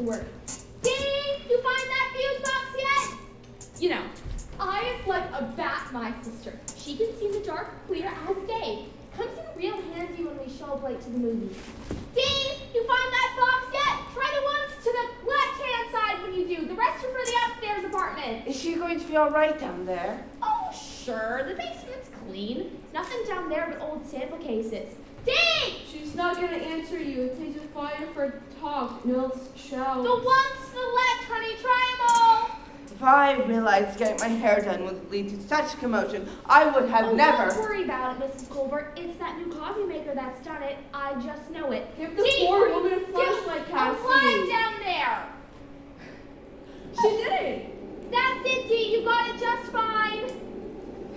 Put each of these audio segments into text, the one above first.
to work. Dee, you find that fuse box yet? You know, I is like a bat, my sister. She can see the dark clear as day. Comes in real handy when we show up late to the movies. Dee, you find that box yet? Try the ones to the left-hand side when you do. The rest are for the upstairs apartment. Is she going to be all right down there? Oh, sure. The basement's clean. Nothing down there but old sample cases. Dee! She's not going to answer you. It takes a fire for her to talk. No shells. The ones to the left, honey. Try them all. If I realized getting my hair done would lead to such commotion, I would have never. Don't worry about it, Mrs. Colbert. It's that new coffee maker that's done it. I just know it. Give the poor woman a flashlight, Cassie. A flag down there. She did it. That's it, Dee. You got it just fine.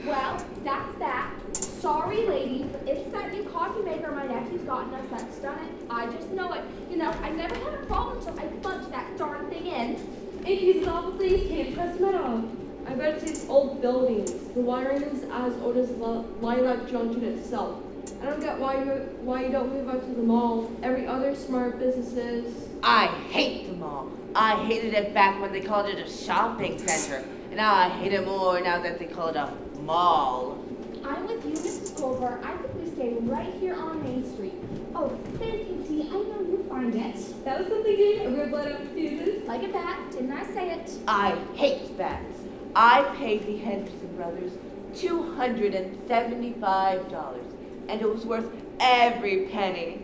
Well, that's that. Sorry, lady, but it's that new coffee maker my nephew's gotten us that's done it. I just know it. You know, I never had a problem until I plugged that darn thing in. These awful things can't trust metal. I bet it's old buildings. The wiring is as old as Lilac Junction itself. I don't get why you don't move out to the mall. Every other smart businesses. I hate the mall. I hated it back when they called it a shopping center. And now I hate it more now that they call it a mall. I'm with you, Mrs. Colbert. I think we stay right here on Main Street. Oh, thank you, Dee. I know you find it. That was something, Dee. A weird blood up fuses. Like a bat, didn't I say it? I hate bats. I paid the Henderson brothers $275, and it was worth every penny.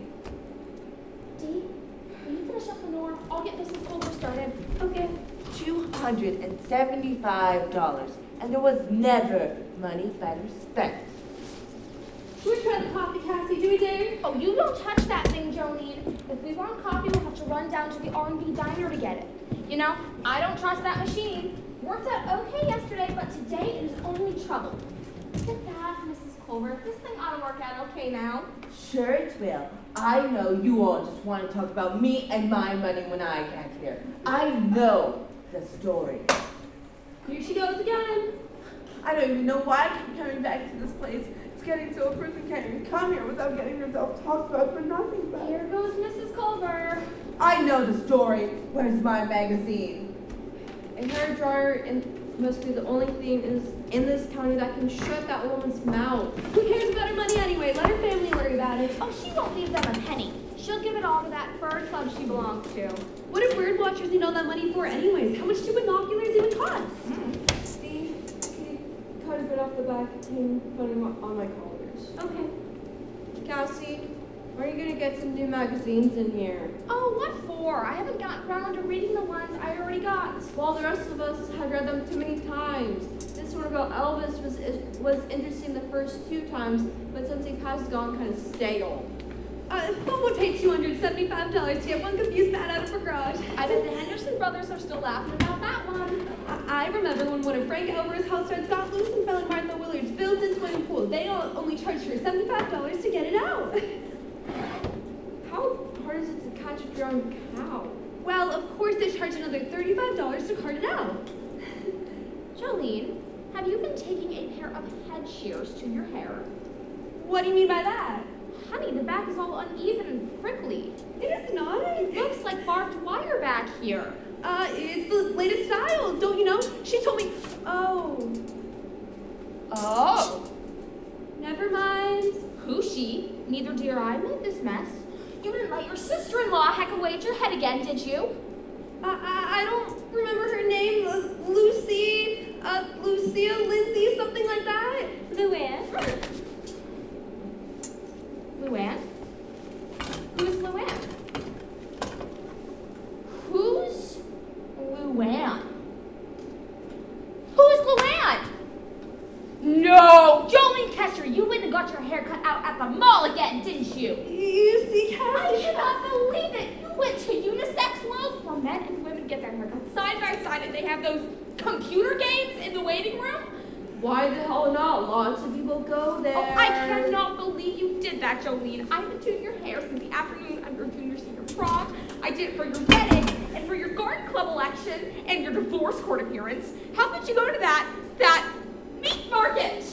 Dee, will you finish up the door? I'll get Mrs. Colbert started. Okay. $275, and there was never money better spent. Should we try the coffee, Cassie? Do we dare? Oh, you don't touch that thing, Jolene. If we want coffee, we'll have to run down to the R&B diner to get it. You know, I don't trust that machine. Worked out okay yesterday, but today it is only trouble. Sit back, Mrs. Colbert. This thing ought to work out okay now. Sure it will. I know you all just want to talk about me and my money when I can't hear. I know the story. Here she goes again. I don't even know why I keep coming back to this place. It's getting so a person can't even come here without getting herself talked about for nothing but. Here goes Mrs. Colbert. I know the story. Where's my magazine? A hair dryer must be the only thing in this county that can shut that woman's mouth. Who cares about her money anyway? Let her family worry about it. Oh, she won't leave them a penny. She'll give it all to that bird club she belongs to. What do bird watchers need all that money for anyways? How much do binoculars even cost? Steve, can you cut a bit off the back and put them on my collars? Okay. Cassie, when are you going to get some new magazines in here? Oh, what for? I haven't gotten around to reading the ones I already got. Well, the rest of us have read them too many times. This one about Elvis was interesting the first 2 times, but since he passed, it's gone kind of stale. Who would pay $275 to get one confused bat out of her garage? I bet the Henderson brothers are still laughing about that one. I remember when one of Frank Elver's house starts got loose and fell in Martha Willard's built-in swimming pool. They only charged her $75 to get it out. How hard is it to catch a drowned cow? Well, of course they charge another $35 to cart it out. Jolene, have you been taking a pair of head shears to your hair? What do you mean by that? Honey, the back is all uneven and prickly. It is not. It looks like barbed wire back here. It's the latest style, don't you know? She told me. Oh. Oh. Never mind. Who's she? Neither dare I made this mess. You didn't let your sister-in-law hack away at your head again, did you? I don't remember her name. Lucy, Lucia, Lindsay, something like that. Luann? Luann? Who's Luann? Who's Luann? Who's Luann? No! Jolene Kester, you went and got your hair cut out at the mall again, didn't you? You see, Cassie? I cannot believe it! You went to Unisex World where men and women get their hair cut side by side and they have those computer games in the waiting room? Why the hell not? Lots of people go there. Oh, I cannot believe you did that, Jolene. I've been doing your hair since the afternoon of your junior senior prom. I did it for your wedding and for your garden club election and your divorce court appearance. How could you go to that meat market?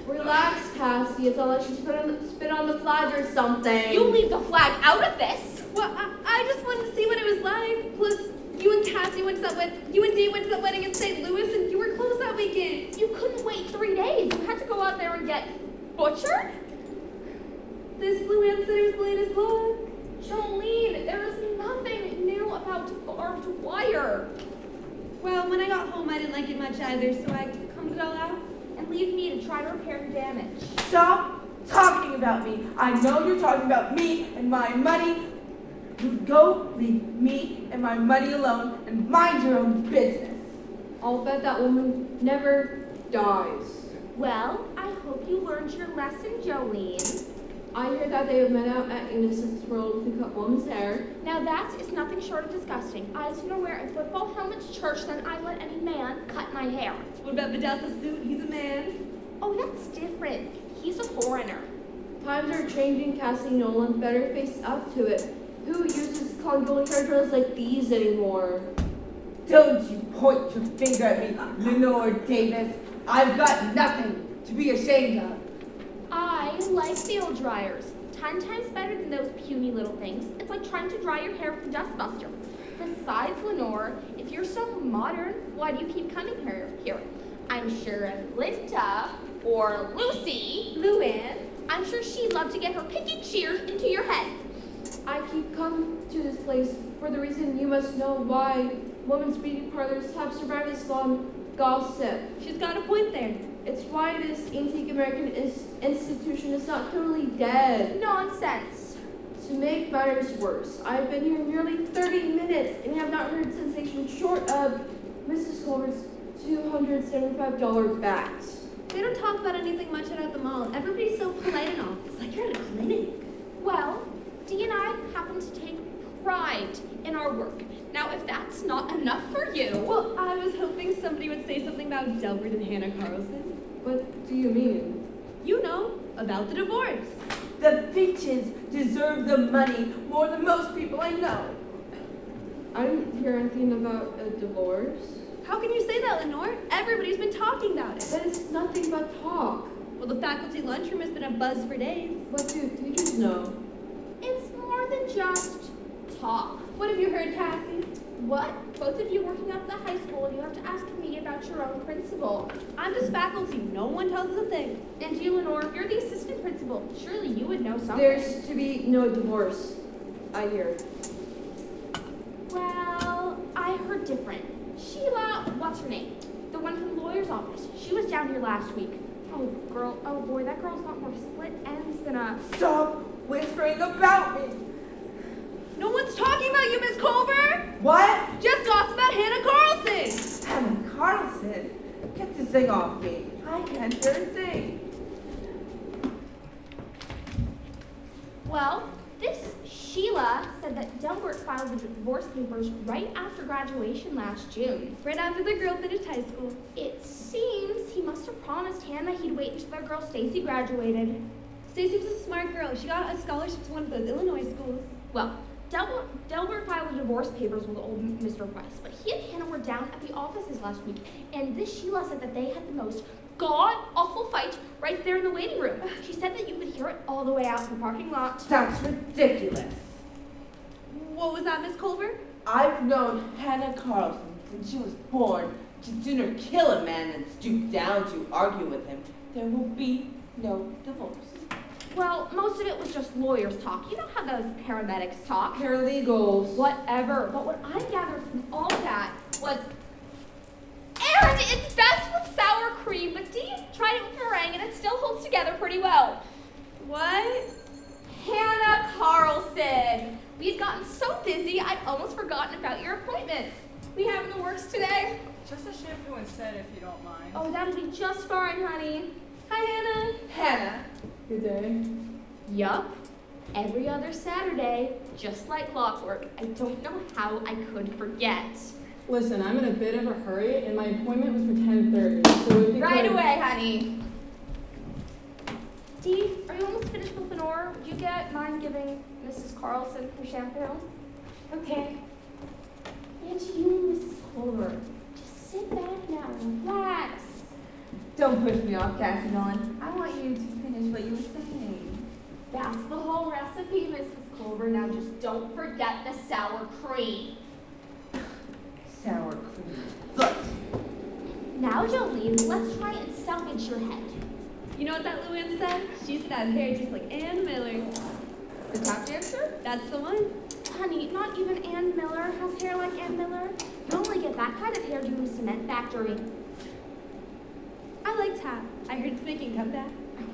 Relax, Cassie. It's all like she's spit on the flag or something. You leave the flag out of this. Well, I just wanted to see what it was like. Plus, Cassie went to that you and Dee went to that wedding in St. Louis, and you were closed that weekend. You couldn't wait 3 days. You had to go out there and get butchered? This Luann Center's the latest look. Jolene, there is nothing new about barbed wire. Well, when I got home, I didn't like it much either, so I combed it all out. And leave me to try to repair the damage. Stop talking about me. I know you're talking about me and my money. You go leave me and my money alone and mind your own business. I'll bet that woman never dies. Well, I hope you learned your lesson, Jolene. I hear that they have met out at Innocence World to cut woman's hair. Now that is nothing short of disgusting. I'd sooner wear a football helmet to church than I'd let any man cut my hair. What about Vidal's suit? He's a man. Oh, that's different. He's a foreigner. Times are changing, Cassie Nolan. Better face up to it. Who uses Congolian hair drills like these anymore? Don't you point your finger at me, Lenore Davis. I've got nothing to be ashamed of. I like field dryers. 10 times better than those puny little things. It's like trying to dry your hair with a dustbuster. Besides, Lenore, if you're so modern, why do you keep coming here? I'm sure if Linda or Luann, I'm sure she'd love to get her picking shears into your head. I keep coming to this place for the reason you must know why women's beauty parlors have survived Islam gossip. She's got a point there. It's why this antique American institution is not totally dead. Nonsense. To make matters worse, I've been here nearly 30 minutes and have not heard sensation short of Mrs. Culver's $275 bat. They don't talk about anything much at the mall. Everybody's so polite and all. It's like you're at a clinic. Well, Dee and I happen to take pride in our work. Now, if that's not enough for you... Well, I was hoping somebody would say something about Delbert and Hannah Carlson. What do you mean? You know, about the divorce. The bitches deserve the money more than most people I know. I didn't hear anything about a divorce. How can you say that, Lenore? Everybody's been talking about it. But it's nothing but talk. Well, the faculty lunchroom has been a buzz for days. What do teachers know? It's more than just talk. What have you heard, Cassie? What? Both of you working up at the high school, you have to ask me about your own principal. I'm just faculty. No one tells us a thing. And you, Lenore, you're the assistant principal. Surely you would know something. There's to be no divorce, I hear. Well, I heard different. Sheila, what's her name? The one from the lawyer's office. She was down here last week. Oh boy, that girl's got more split ends than a... Stop whispering about me. No one's talking about you, Miss Culver. What? Just talks about Hannah Carlson. Hannah Carlson? Get this thing off me. I can't hear a thing. Well, this Sheila said that Delbert filed the divorce papers right after graduation last June. Right after the girl finished high school. It seems he must have promised Hannah he'd wait until their girl Stacy graduated. Stacy was a smart girl. She got a scholarship to one of those Illinois schools. Well, Delbert filed the divorce papers with old Mr. Weiss, but he and Hannah were down at the offices last week, and this Sheila said that they had the most god-awful fight right there in the waiting room. She said that you could hear it all the way out in the parking lot. That's ridiculous. What was that, Miss Culver? I've known Hannah Carlson since she was born. She'd sooner kill a man than stoop down to argue with him. There will be no divorce. Well, most of it was just lawyers talk. You know how those paramedics talk. Paralegals. Whatever. But what I gathered from all that was, and it's best with sour cream, but Dee tried it with meringue and it still holds together pretty well. What? Hannah Carlson. We had gotten so busy, I'd almost forgotten about your appointment. We have in the works today. Just a shampoo and set if you don't mind. Oh, that'll be just fine, honey. Hi, Hannah. Hannah. Good day. Yup. Every other Saturday, just like clockwork. I don't know how I could forget. Listen, I'm in a bit of a hurry, and my appointment was for 10:30, so if you Right could... away, honey. Dee, are you almost finished with Lenore? Would you mind giving Mrs. Carlson her shampoo? Okay. And to you, Mrs. Culver, just sit back now and relax. Don't push me off, Cassie Nolan. I want you to finish what you were saying. That's the whole recipe, Mrs. Culver. Now just don't forget the sour cream. Sour Look, Now, Jolene, let's try and salvage your head. You know what that Luann said? She used to have hair just like Ann Miller. The tap dancer? That's the one. Honey, not even Ann Miller has hair like Ann Miller. You only get that kind of hair doing the cement factory. I like tap. I heard it's making a comeback.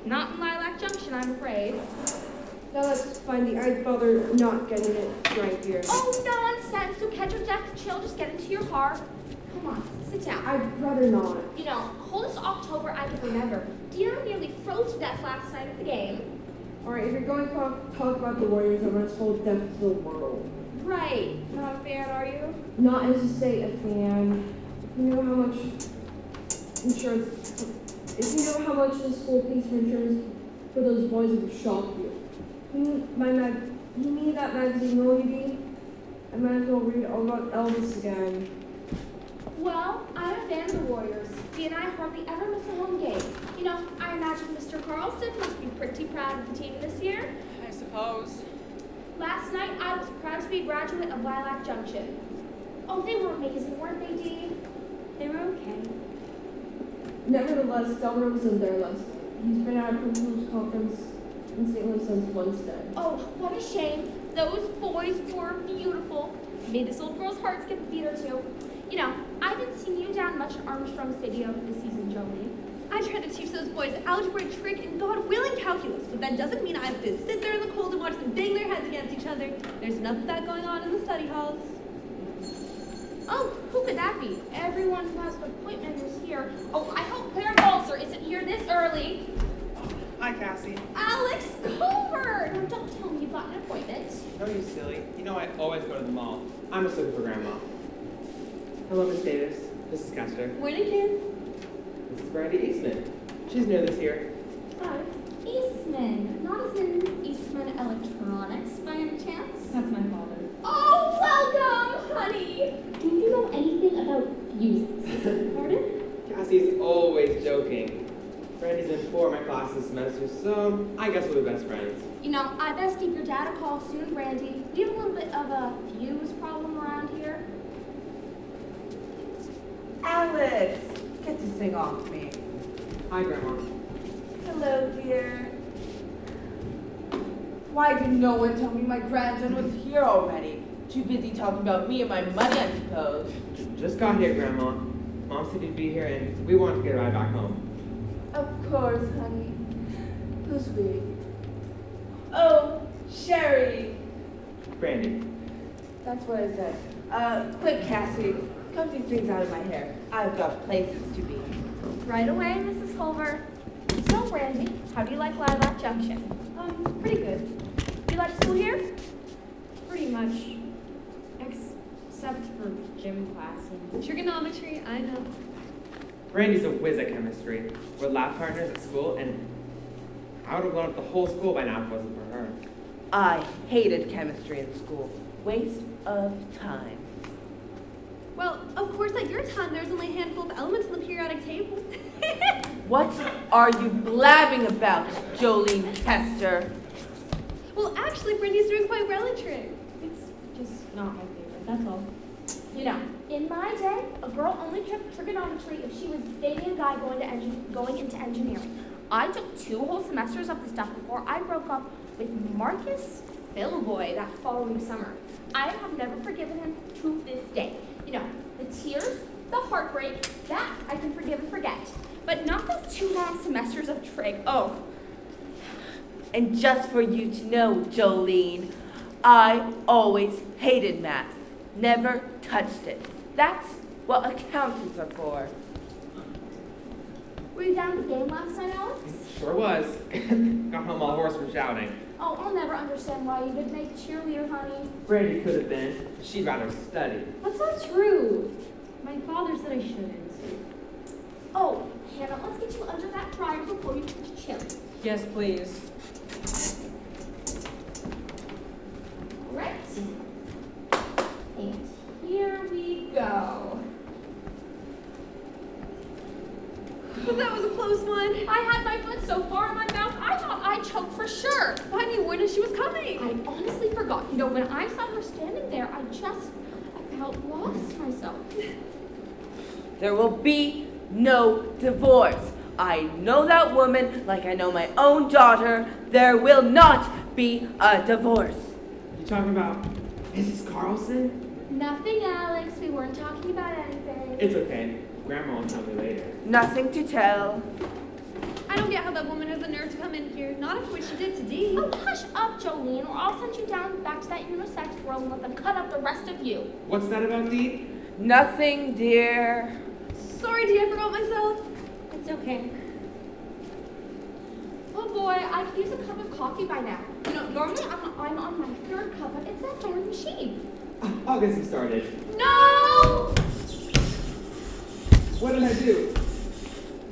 Not in Lilac Junction, I'm afraid. Now let's find the I'd bother not getting it right here. Oh, nonsense. So catch your death, chill, just get into your car. Come on, sit down. I'd rather not. You know, coldest October I can remember. Dino nearly froze to death last night at the game. Alright, if you're going to talk about the Warriors, I'm going to hold death to the world. Right. Not a fan, are you? Not as to say a fan. You know how much insurance, if you know how much the school pays for insurance for those boys, it would shock you. You mean that magazine Moby? I might as well read all about Elvis again. Well, I'm a fan of the Warriors. Dee and I hardly ever miss a home game. You know, I imagine Mr. Carlson must be pretty proud of the team this year. I suppose. Last night, I was proud to be a graduate of Lilac Junction. Oh, they were amazing, weren't they, Dee? They were okay. Nevertheless, Delmer wasn't there last night. He's been at a principal's conference in St. Louis since Wednesday. Oh, what a shame. Those boys were beautiful. Made this old girl's heart skip a beat or two. You know, I haven't seen you down much in Armstrong Stadium this season, Jolene. I tried to teach those boys algebra, trig, and God willing calculus, but that doesn't mean I have to sit there in the cold and watch them bang their heads against each other. There's enough of that going on in the study halls. Oh, who could that be? Everyone who has an appointment is here. Oh, I hope Claire Balzer isn't here this early. Hi, Cassie. Alex Cover! Now, don't tell me you've got an appointment. No, you silly. You know I always go to the mall. I'm just looking for Grandma. Hello, Miss Davis. This is Kester. Morning, kids. This is Brandy Eastman. She's new this year. Eastman. Not as in Eastman Electronics, by any chance? That's my father. Oh, welcome, honey! Do you know anything about fuses? Pardon? Cassie's always joking. Brandy's in 4 of my classes this semester, so I guess we'll be best friends. You know, I best give your dad a call soon, Brandy. We have a little bit of a fuse problem around here. Alex, get this thing off me. Hi, Grandma. Hello, dear. Why did no one tell me my grandson was here already? Too busy talking about me and my money, I suppose. Just got here, Grandma. Mom said you'd be here, and we wanted to get a ride back home. Of course, honey. Who's we? Oh, Sherry. Brandy. That's what I said. Quick, Cassie. Cut these things out of my hair. I've got places to be. Right away, Mrs. Culver. So, Brandy, how do you like Lilac Junction? Pretty good. Do you like school here? Pretty much. Except for gym class and trigonometry, I know. Brandy's a whiz at chemistry. We're lab partners at school, and I would have blown up the whole school by now if it wasn't for her. I hated chemistry in school. Waste of time. Well, of course, at your time, there's only a handful of elements in the periodic table. What are you blabbing about, Jolene Kester? Well, actually, Brandy's doing quite well in trig. It's just not my favorite, that's all. You know, in my day, a girl only took trigonometry if she was dating a guy going into engineering. I took 2 whole semesters of the stuff before I broke up with Marcus Philboy that following summer. I have never forgiven him to this day. You know, the tears, the heartbreak, that I can forgive and forget. But not those 2 long semesters of trig. Oh. And just for you to know, Jolene, I always hated math. Never touched it. That's what accountants are for. Were you down at the game last night, Alex? Sure was. Got home all hoarse from shouting. Oh, I'll never understand why you didn't make cheerleader, honey. Brandy could have been. She'd rather study. That's not true. My father said I shouldn't. Oh, Hannah, let's get you under that dryer before you catch chill. Yes, please. All right. And here we go. That was a close one. I had my foot so far in my mouth, I thought I'd choke for sure. Why didn't you warn us she was coming? I honestly forgot. You know, when I saw her standing there, I just about lost myself. There will be no divorce. I know that woman like I know my own daughter. There will not be a divorce. You talking about Mrs. Carlson? Nothing, Alex. We weren't talking about anything. It's okay. Grandma will tell me later. Nothing to tell. I don't get how that woman has the nerve to come in here. Not after what she did to Dee. Oh, hush up, Jolene, or I'll send you down back to that unisex world and let them cut up the rest of you. What's that about, Dee? Nothing, dear. Sorry, Dee, I forgot myself. It's okay. Oh boy, I could use a cup of coffee by now. You know, normally I'm on my third cup, but it's that darn machine. I'll get you started. No! What did I do?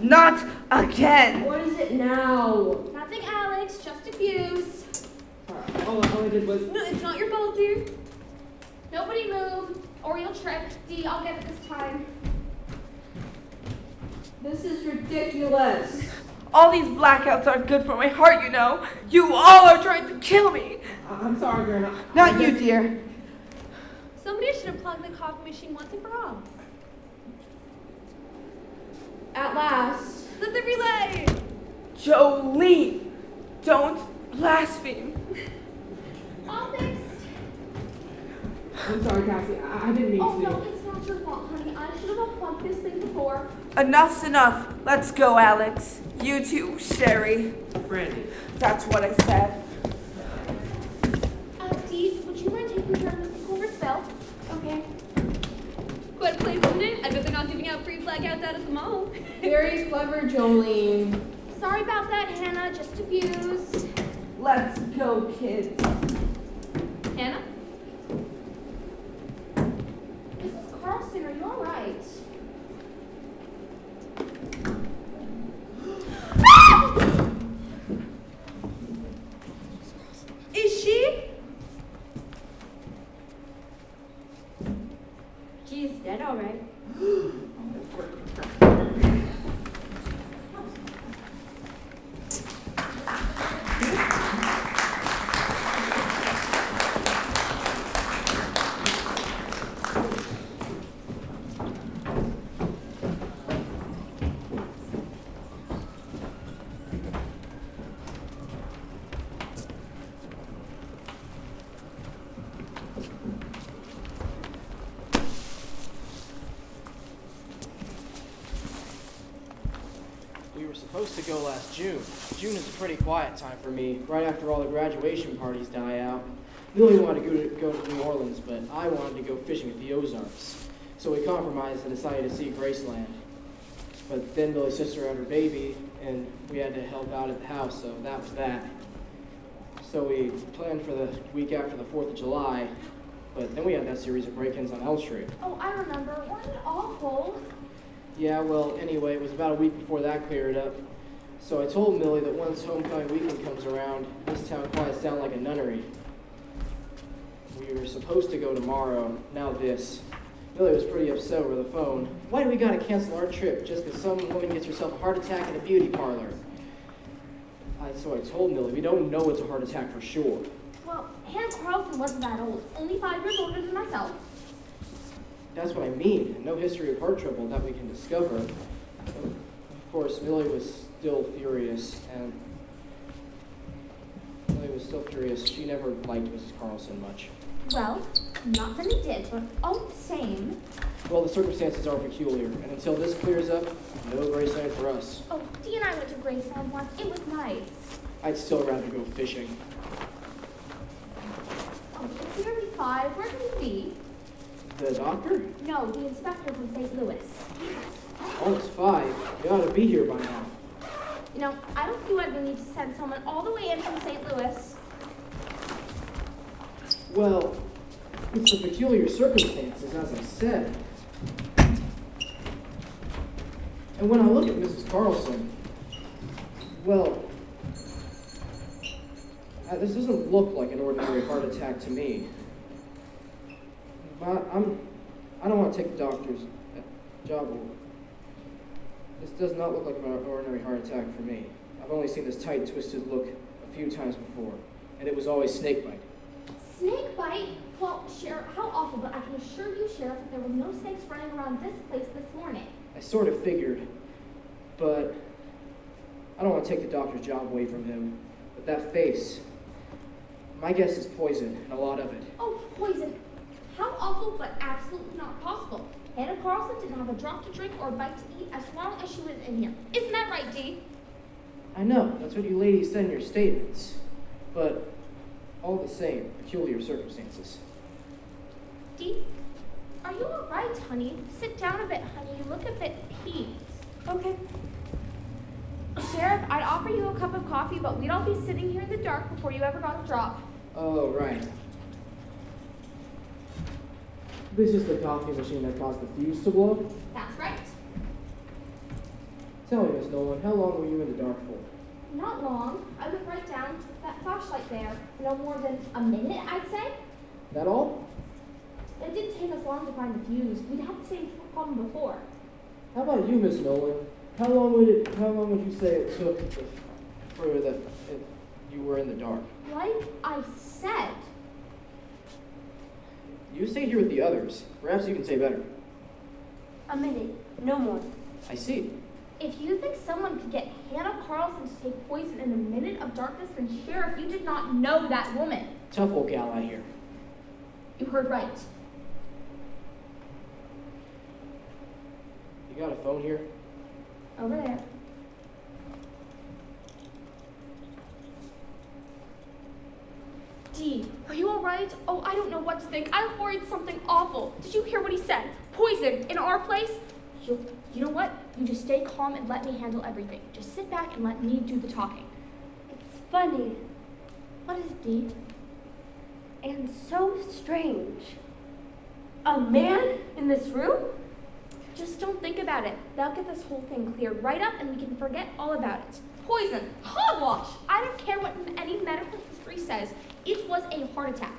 Not again. What is it now? Nothing, Alex, just abuse. All I did was... No, it's not your fault, dear. Nobody move, or you'll trip. Dee, I'll get it this time. This is ridiculous. All these blackouts aren't good for my heart, you know. You all are trying to kill me. I'm sorry, Grandma. Not you, dear. Somebody should have plugged the coffee machine once and for all. At last. Let the relay! Jolene, don't blaspheme. All fixed. I'm sorry, Cassie. I didn't mean Oh to. no, it's not your fault, honey. I should have unplugged this thing before. Enough's enough. Let's go, Alex. You too, Sherry. Brandy. That's what I said. Dee, would you mind taking care of Mrs. Culver's bill? Okay. Quite a place, isn't it? I bet they're not giving out free blackouts out at the mall. Very clever, Jolene. Sorry about that, Hannah. Just abuse. Let's go, kids. Hannah? Mrs. Carlson, are you all right? Is she? She's dead, all right. We were supposed to go last June. June is a pretty quiet time for me, right after all the graduation parties die out. Billy wanted to go to New Orleans, but I wanted to go fishing at the Ozarks. So we compromised and decided to see Graceland. But then Billy's sister had her baby, and we had to help out at the house, so that was that. So we planned for the week after the 4th of July, but then we had that series of break-ins on L Street. Oh, I remember. Wasn't it awful? Yeah, well, anyway, it was about a week before that cleared up. So I told Millie that once homecoming weekend comes around, this town quiets down like a nunnery. We were supposed to go tomorrow, now this. Millie was pretty upset over the phone. Why do we gotta cancel our trip just because some woman gets herself a heart attack in a beauty parlor? So I told Millie, we don't know it's a heart attack for sure. Well, Hannah Carlson wasn't that old. Only 5 years older than myself. That's what I mean. No history of heart trouble that we can discover. Of course, Millie was still furious, and She never liked Mrs. Carlson much. Well, not that he did, but all the same. Well, the circumstances are peculiar, and until this clears up, no Graceland for us. Oh, Dee and I went to Graceland once. It was nice. I'd still rather go fishing. Oh, it's nearly 5. Where can we be? The doctor? No, the inspector from St. Louis. Oh, it's 5. We ought to be here by now. You know, I don't see why we need to send someone all the way in from St. Louis. Well, it's the peculiar circumstances, as I said. And when I look at Mrs. Carlson, well, this doesn't look like an ordinary heart attack to me. But I don't want to take the doctor's job over. This does not look like an ordinary heart attack for me. I've only seen this tight, twisted look a few times before, and it was always snakebite. Snake bite? Well, Sheriff, how awful, but I can assure you, Sheriff, that there were no snakes running around this place this morning. I sort of figured, but I don't want to take the doctor's job away from him. But that face, my guess is poison, and a lot of it. Oh, poison. How awful, but absolutely not possible. Hannah Carlson didn't have a drop to drink or a bite to eat as long as she was in here. Isn't that right, Dee? I know, that's what you ladies said in your statements. But all the same, peculiar circumstances. Dee, are you all right, honey? Sit down a bit, honey. You look a bit peeved. Okay. Sheriff, I'd offer you a cup of coffee, but we'd all be sitting here in the dark before you ever got a drop. Oh, right. This is the coffee machine that caused the fuse to blow? That's right. Tell me, Miss Nolan, how long were you in the dark for? Not long. I went right down to that flashlight there. No more than a minute, I'd say. That all? It didn't take us long to find the fuse. We'd had the same problem before. How about you, Miss Nolan? How long would you say it took for that you were in the dark? Like I said, You stayed here with the others. Perhaps you can say better. a minute. No more. I see. If you think someone could get Hannah Carlson to take poison in a minute of darkness, then Sheriff, you did not know that woman. Tough old gal, I hear. You heard right. You got a phone here? Over there. Dee, are you alright? Oh, I don't know what to think. I'm worried something awful. Did you hear what he said? Poison in our place? You know what? You just stay calm and let me handle everything. Just sit back and let me do the talking. It's funny What is it, Dee? and so strange. A man in this room? Just don't think about it. They'll get this whole thing cleared right up and we can forget all about it. Poison. Hogwash. I don't care what any medical history says. It was a heart attack.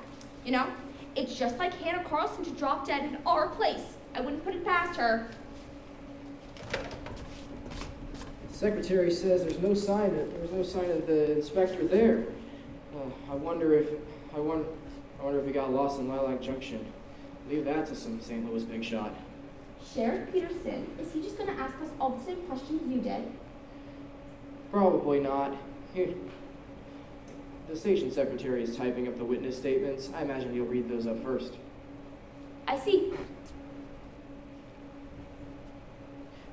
You know? It's just like Hannah Carlson to drop dead in our place. I wouldn't put it past her. The secretary says there's no sign of the inspector there. I wonder if he got lost in Lilac Junction. Leave that to some St. Louis big shot. Sheriff Peterson, is he just going to ask us all the same questions you did? Probably not. Here. The station secretary is typing up the witness statements. I imagine he'll read those up first. I see.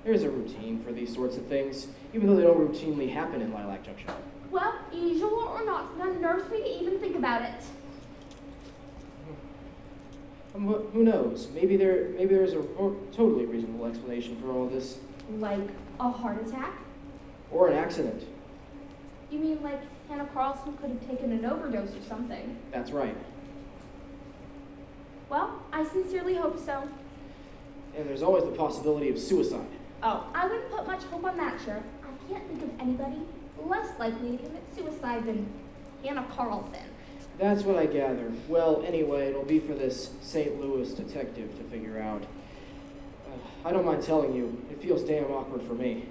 There's a routine for these sorts of things, even though they don't routinely happen in Lilac Junction. Well, usual or not, that nerves me to even think about it. Who knows? Maybe there's a totally reasonable explanation for all this. Like a heart attack? Or an accident. You mean like Hannah Carlson could have taken an overdose or something? That's right. Well, I sincerely hope so. And there's always the possibility of suicide. Oh, I wouldn't put much hope on that, Sheriff. I can't think of anybody less likely to commit suicide than Hannah Carlson. That's what I gather. Well, anyway, it'll be for this St. Louis detective to figure out. I don't mind telling you, it feels damn awkward for me.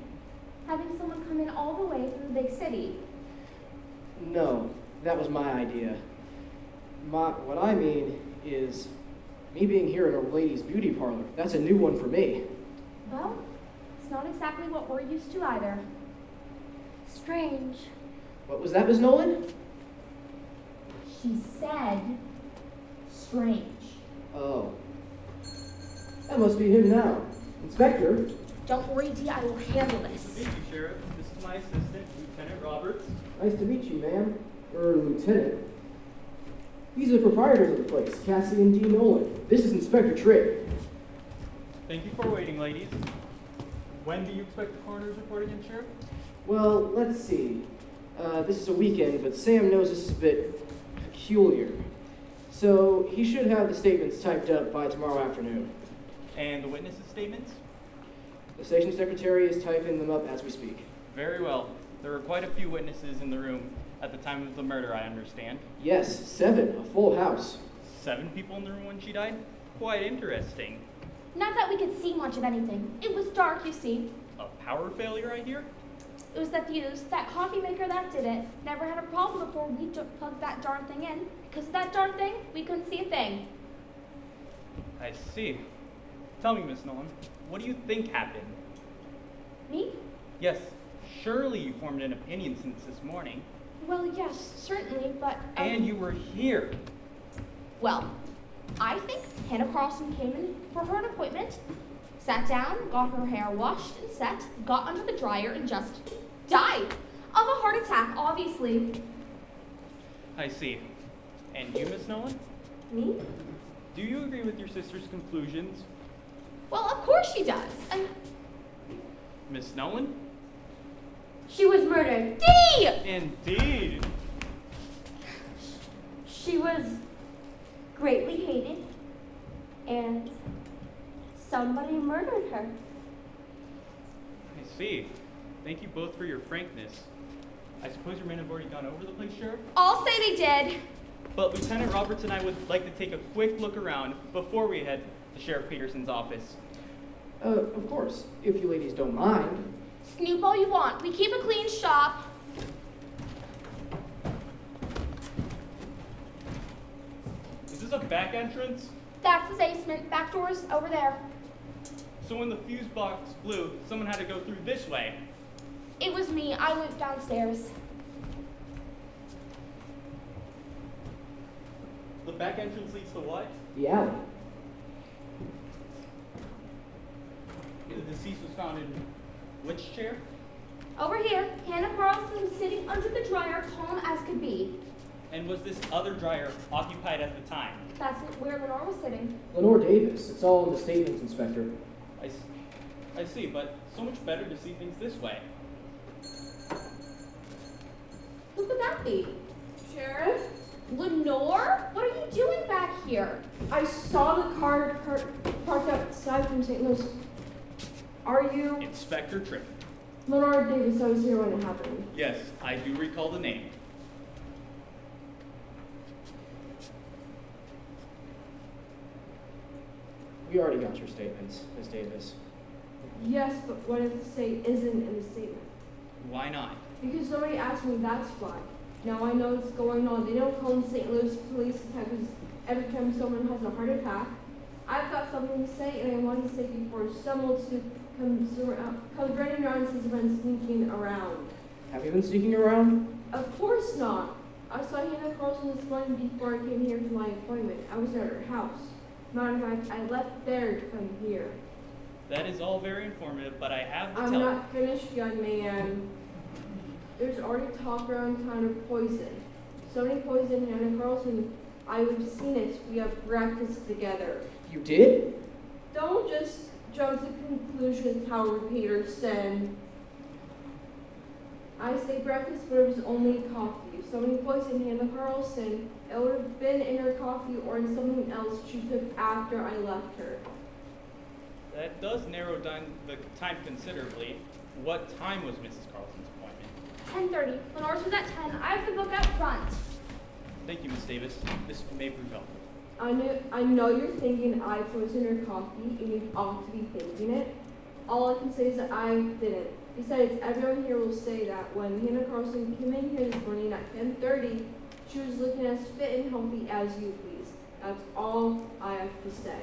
Having someone come in all the way from the big city. No, that was my idea. What I mean is me being here in a ladies' beauty parlor. That's a new one for me. Well, it's not exactly what we're used to either. Strange. What was that, Miss Nolan? She said, strange. Oh. That must be him now. Inspector? Don't worry, Dee, I will handle this. Thank you, Sheriff. This is my assistant, Lieutenant Roberts. Nice to meet you, ma'am. Lieutenant. These are the proprietors of the place, Cassie and D. Nolan. This is Inspector Trigg. Thank you for waiting, ladies. When do you expect the coroner's report again, Sheriff? Well, let's see. This is a weekend, but Sam knows this is a bit peculiar. So he should have the statements typed up by tomorrow afternoon. And the witnesses' statements? The station secretary is typing them up as we speak. Very well. There were quite a few witnesses in the room at the time of the murder, I understand. Yes, 7, a full house. 7 people in the room when she died? Quite interesting. Not that we could see much of anything. It was dark, you see. A power failure, I hear? It was the fuse, that coffee maker that did it. Never had a problem before we plugged that darn thing in. Because of that darn thing, we couldn't see a thing. I see. Tell me, Miss Nolan, what do you think happened? Me? Yes, surely you formed an opinion since this morning. Well, yes, certainly, but... And you were here. Well, I think Hannah Carlson came in for her appointment, sat down, got her hair washed and set, got under the dryer, and just died of a heart attack, obviously. I see. And you, Miss Nolan? Me? Do you agree with your sister's conclusions? Well, of course she does. Miss Nolan? She was murdered. D! Indeed. She was greatly hated, and somebody murdered her. I see. Thank you both for your frankness. I suppose your men have already gone over the place, Sheriff? I'll say they did. But Lieutenant Roberts and I would like to take a quick look around before we head to Sheriff Peterson's office. Of course, if you ladies don't mind. Snoop all you want. We keep a clean shop. Is this a back entrance? That's the basement. Back door's over there. So when the fuse box blew, someone had to go through this way. It was me. I went downstairs. The back entrance leads to what? The alley. The deceased was found in which chair? Over here, Hannah Carlson was sitting under the dryer, calm as could be. And was this other dryer occupied at the time? That's where Lenore was sitting. Lenore Davis. It's all in the statements, Inspector. I see, but so much better to see things this way. Who could that be? Sheriff? Lenore? What are you doing back here? I saw the car parked outside from St. Louis. Are you Inspector Tripp. Lenore Davis? I was here when it happened. Yes, I do recall the name. We already got your statements, Miss Davis. Yes, but what if the say isn't in the statement? Why not? Because nobody asked me, that's why. Now I know what's going on. They don't call in St. Louis police detectives every time someone has a heart attack. I've got something to say, and I want to say before someone comes running around and says I've been sneaking around. Have you been sneaking around? Of course not. I saw Hannah Carlson this morning before I came here for my appointment. I was at her house. Matter of fact, I left there to come here. That is all very informative, but I have to I'm tell not finished, young man. There's already talk around town of poison. Somebody poisoned Hannah Carlson. I would have seen it. We have breakfast together. You did? Don't just jump to conclusions, Howard Peterson. I say breakfast, but it was only coffee. If somebody poisoned Hannah Carlson, it would have been in her coffee or in something else she took after I left her. that does narrow down the time considerably. What time was Mrs. Carlson's appointment? 10:30. Lenore's was at 10. I have the book out front. Thank you, Miss Davis. This may prove helpful. I know you're thinking I poisoned her coffee, and you ought to be thinking it. All I can say is that I didn't. Besides, everyone here will say that when Hannah Carlson came in here this morning at 10:30, she was looking as fit and healthy as you please. That's all I have to say.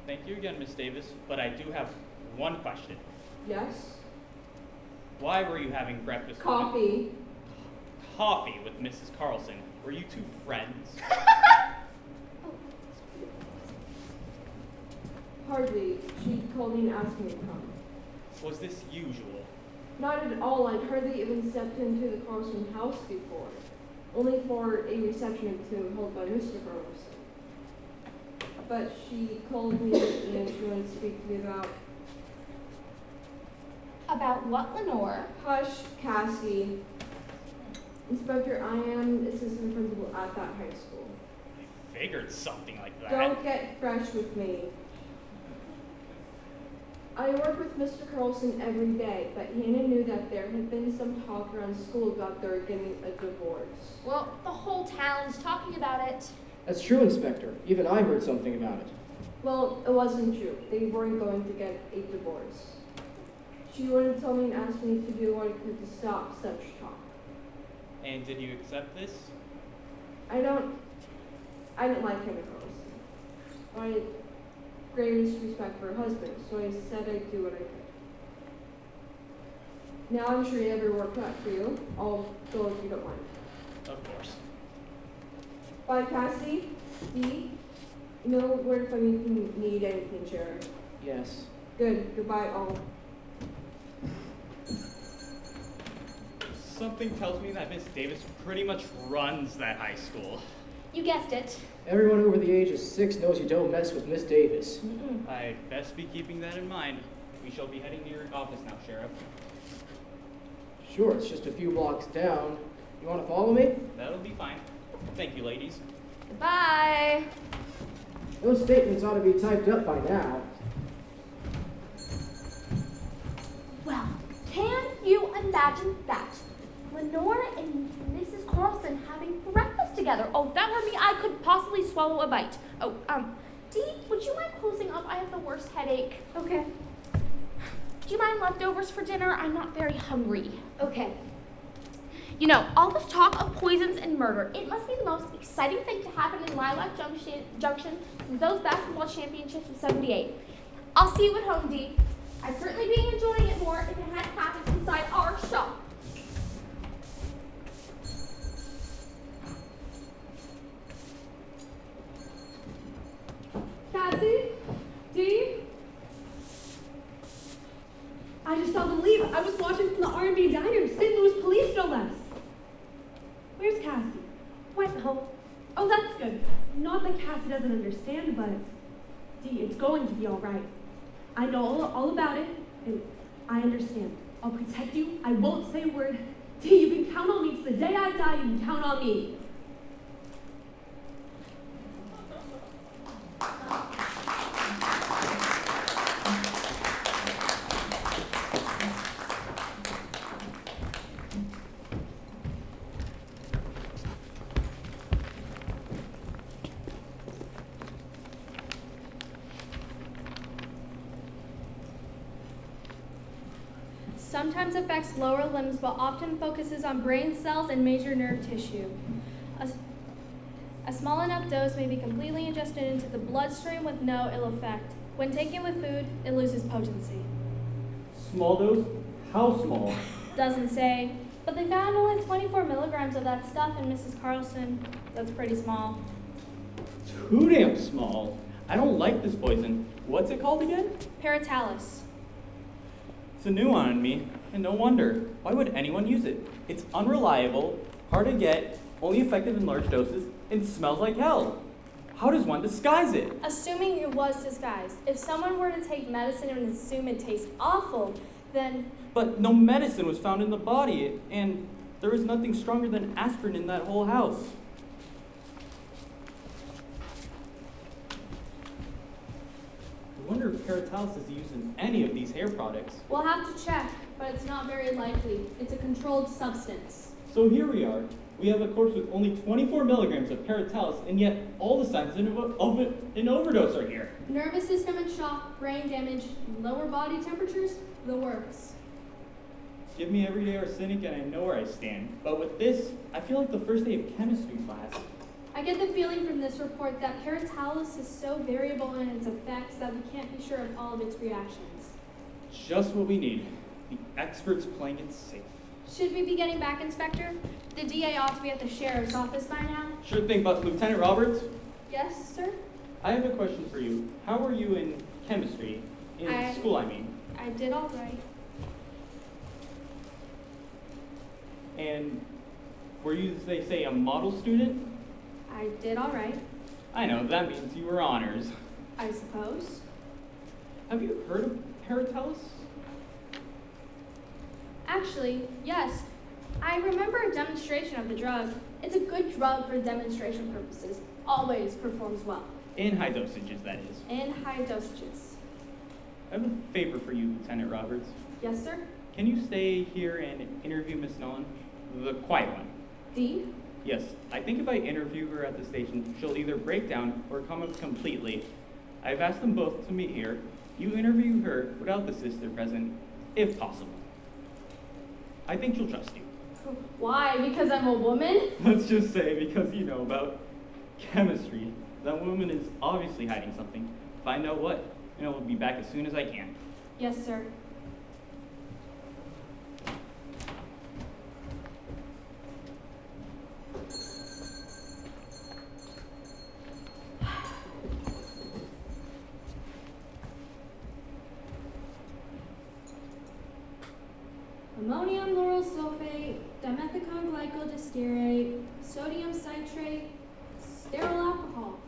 Thank you again, Miss Davis, but I do have one question. Yes? Why were you having breakfast Coffee. coffee with Mrs. Carlson? Were you two friends? Hardly. She called me and asked me to come. Was this usual? Not at all. I'd hardly even stepped into the Carlson house before. Only for a reception to held by Mr. Carlson. But she called me and she wanted to speak to me about About what, Lenore? Hush, Cassie. Inspector, I am assistant principal at that high school. I figured something like that. Don't get fresh with me. I work with Mr. Carlson every day, but Hannah knew that there had been some talk around school about their getting a divorce. Well, the whole town's talking about it. That's true, Inspector. Even I heard something about it. Well, it wasn't true. They weren't going to get a divorce. She wanted to tell me and ask me to do what I could to stop such talk. And did you accept this? I didn't like Hannah Carlson. I had greatest respect for her husband, so I said I'd do what I could. Now I'm sure you have your work cut for you. I'll go if you don't mind. Of course. Bye, Cassie. Dee. You know where if I need anything, Sharon. Yes. Good. Goodbye, all. Something tells me that Miss Davis pretty much runs that high school. You guessed it. Everyone over the age of 6 knows you don't mess with Miss Davis. I'd best be keeping that in mind. We shall be heading to your office now, Sheriff. Sure, it's just a few blocks down. You want to follow me? That'll be fine. Thank you, ladies. Goodbye. Those statements ought to be typed up by now. Well, can you imagine that? Lenore and Mrs. Carlson having breakfast together. Oh, if that were me, I could possibly swallow a bite. Oh, Dee, would you mind closing up? I have the worst headache. Okay. Do you mind leftovers for dinner? I'm not very hungry. Okay. You know, all this talk of poisons and murder, it must be the most exciting thing to happen in Lilac Junction since those basketball championships of '78. I'll see you at home, Dee. I'd certainly be enjoying it more if it had happened inside our shop. Cassie? Dee? I just saw them leave. I was watching from the R&B diner. St. Louis police, no less. Where's Cassie? Went home. Oh, that's good. Not that Cassie doesn't understand, but Dee, it's going to be all right. I know all about it, and I understand. I'll protect you. I won't say a word. Dee, you can count on me to the day I die. You can count on me. Sometimes affects lower limbs, but often focuses on brain cells and major nerve tissue. A small enough dose may be completely ingested into the bloodstream with no ill effect. When taken with food, it loses potency. Small dose? How small? Doesn't say, but they found only 24 milligrams of that stuff in Mrs. Carlson. That's pretty small. Too damn small. I don't like this poison. What's it called again? Paratalis. It's a new one on me, and no wonder. Why would anyone use it? It's unreliable, hard to get, only effective in large doses, and smells like hell. How does one disguise it? Assuming it was disguised. If someone were to take medicine and assume it tastes awful, then... But no medicine was found in the body, and there was nothing stronger than aspirin in that whole house. I wonder if Paratalis is used in any of these hair products. We'll have to check, but it's not very likely. It's a controlled substance. So here we are. We have a corpse with only 24 milligrams of Paratalis, and yet all the signs of an overdose are here. Nervous system and shock, brain damage, lower body temperatures, the works. Give me everyday arsenic and I know where I stand. But with this, I feel like the first day of chemistry class. I get the feeling from this report that Paratalis is so variable in its effects that we can't be sure of all of its reactions. Just what we need. The experts playing it safe. Should we be getting back, Inspector? The DA ought to be at the sheriff's office by now. Sure thing, but Lieutenant Roberts? Yes, sir? I have a question for you. How were you in chemistry? In school, I mean. I did all right. And were you, they say, a model student? I did all right, I know, that means you were honors. I suppose. Have you heard of Paratalis? Actually, yes. I remember a demonstration of the drug. It's a good drug for demonstration purposes. Always performs well. In high dosages, that is. In high dosages. I have a favor for you, Lieutenant Roberts. Yes, sir? Can you stay here and interview Miss Nolan? The quiet one. Dee? Yes, I think if I interview her at the station, she'll either break down or come up completely. I've asked them both to meet here. You interview her without the sister present, if possible. I think she'll trust you. Why? Because I'm a woman? Let's just say because you know about chemistry. That woman is obviously hiding something. Find out what, and I'll be back as soon as I can. Yes, sir. cyclodistyrate, sodium citrate, sterile alcohol.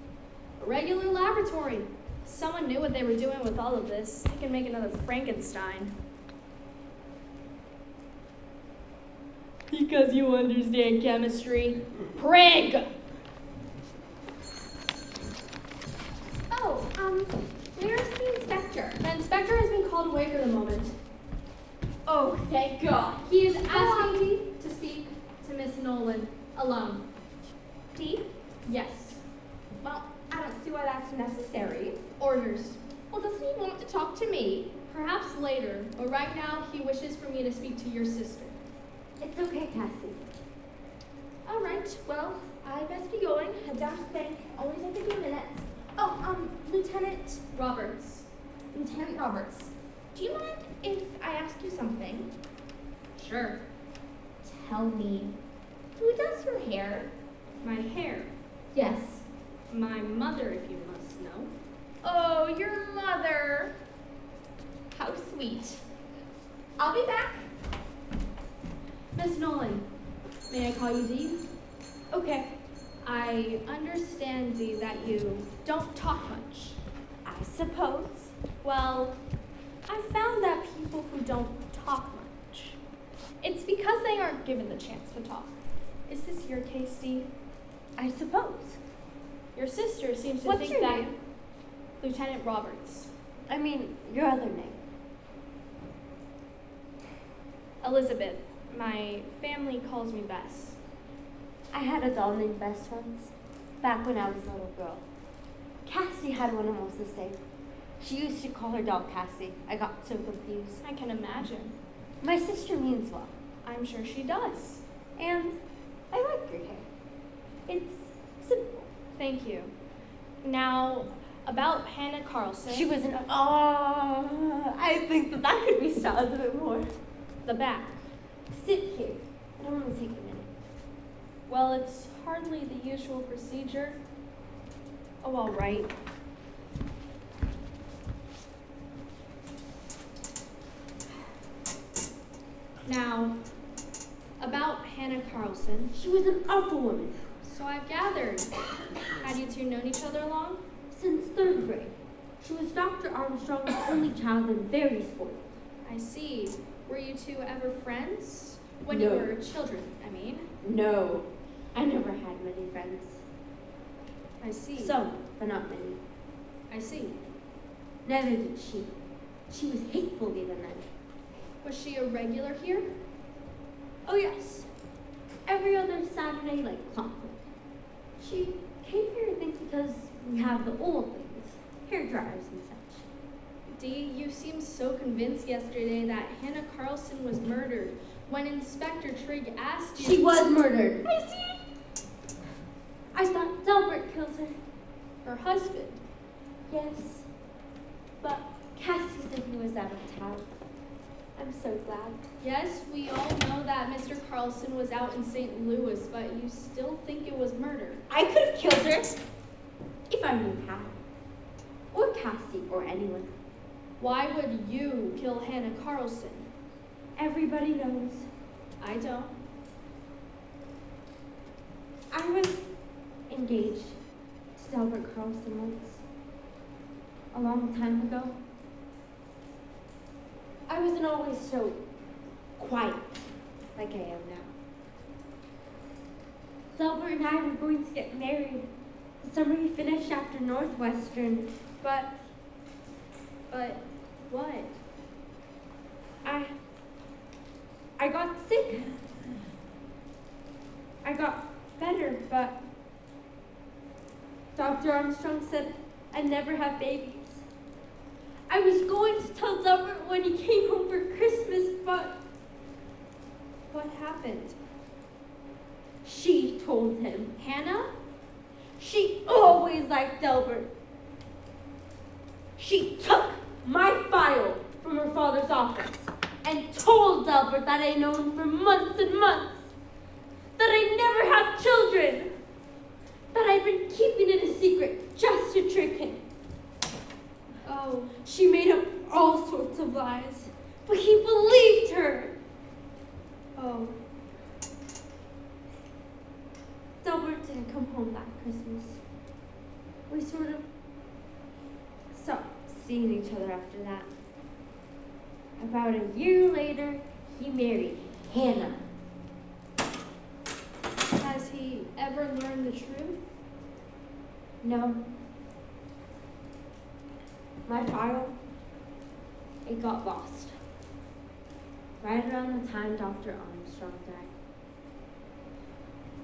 A regular laboratory. Someone knew what they were doing with all of this. They can make another Frankenstein. Because you understand chemistry. Prig! Oh, where's the inspector? The inspector has been called away for the moment. Oh, thank God. He is asking me to speak to Miss Nolan alone. Steve? Yes. Well, I don't see why that's necessary. Orders. Well, doesn't he want to talk to me? Perhaps later, but right now he wishes for me to speak to your sister. It's okay, Cassie. All right, well, I best be going. Head down to the bank. Only take a few minutes. Oh, Lieutenant Roberts. Lieutenant Roberts, do you mind if I ask you something? Sure. Tell me, who does your hair? My hair. Yes. My mother, if you must know. Oh, your mother. How sweet. I'll be back. Miss Nolan, may I call you Dee? Okay. I understand, Dee, that you don't talk much. I suppose. Well, I found that people who don't talk much, it's because they aren't given the chance to talk. Is this your case, Dee? I suppose. Your sister seems to What's think your that name? Lieutenant Roberts. I mean, your other name. Elizabeth. My family calls me Bess. I had a doll named Bess once, back when I was a little girl. Cassie had one almost the same. She used to call her doll Cassie. I got so confused. I can imagine. My sister means well. I'm sure she does. And I like your hair. It's simple. Thank you. Now, about Hannah Carlson. She was an I think that could be styled a bit more. The back. Sit here. It'll only take a minute. Well, it's hardly the usual procedure. Oh, all right. Now, about Hannah Carlson. She was an awful woman. So I've gathered. Had you two known each other long? Since 3rd grade. She was Dr. Armstrong's only child and very spoiled. I see. Were you two ever friends? When No. you were children, I mean. No, I never had many friends. I see. Some, but not many. I see. Neither did she. She was hateful even then. Was she a regular here? Oh yes. Every other Saturday like clockwork. She came here, I think, because we have the old things, hair dryers and such. Dee, you seemed so convinced yesterday that Hannah Carlson was murdered when Inspector Trigg asked you. She was murdered. I see. I thought Delbert killed her. Her husband. Yes. But Cassie said he was out of town. I'm so glad. Yes, we all know that Mr. Carlson was out in St. Louis, but you still think it was murder. I could have killed her if I knew how. Or Cassie, or anyone. Why would you kill Hannah Carlson? Everybody knows. I don't. I was engaged to Delbert Carlson once. A long time ago. I wasn't always so quiet like I am now. Delbert and I were going to get married the summer he finished after Northwestern, but what? I got sick. I got better, but Dr. Armstrong said I'd never have babies. I was going to tell Delbert when he came home for Christmas, but What happened? she told him. Hannah? She always liked Delbert. She took my file from her father's office and told Delbert that I'd known for months and months that I'd never have children, that I'd been keeping it a secret just to trick him. Oh, She made up all sorts of lies, but he believed her. oh. Christmas. We sort of stopped seeing each other after that. About a year later, he married Hannah. Has he ever learned the truth? No. My file, it got lost. Right around the time Dr. Armstrong died.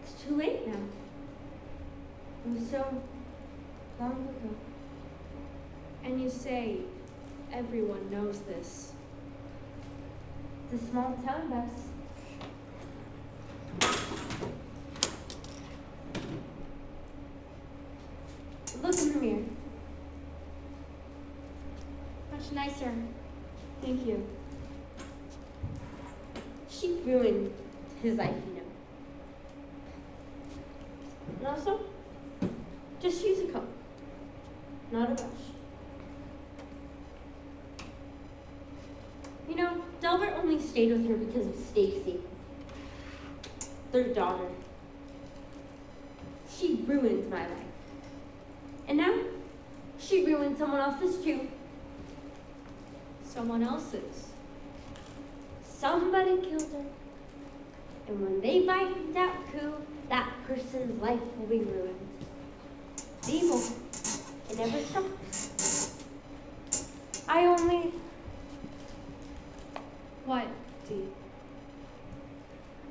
It's too late now. It was so long ago. And you say everyone knows this. It's a small town, Bess. Look in the mirror. Much nicer. Thank you. She ruined his life, you know. And also, just use a comb, not a brush. You know, Delbert only stayed with her because of Stacy, their daughter. She ruined my life. And now, she ruined someone else's too. Someone else's. Somebody killed her. And when they find out who, that person's life will be ruined. It's evil. It never stops. What, Dee?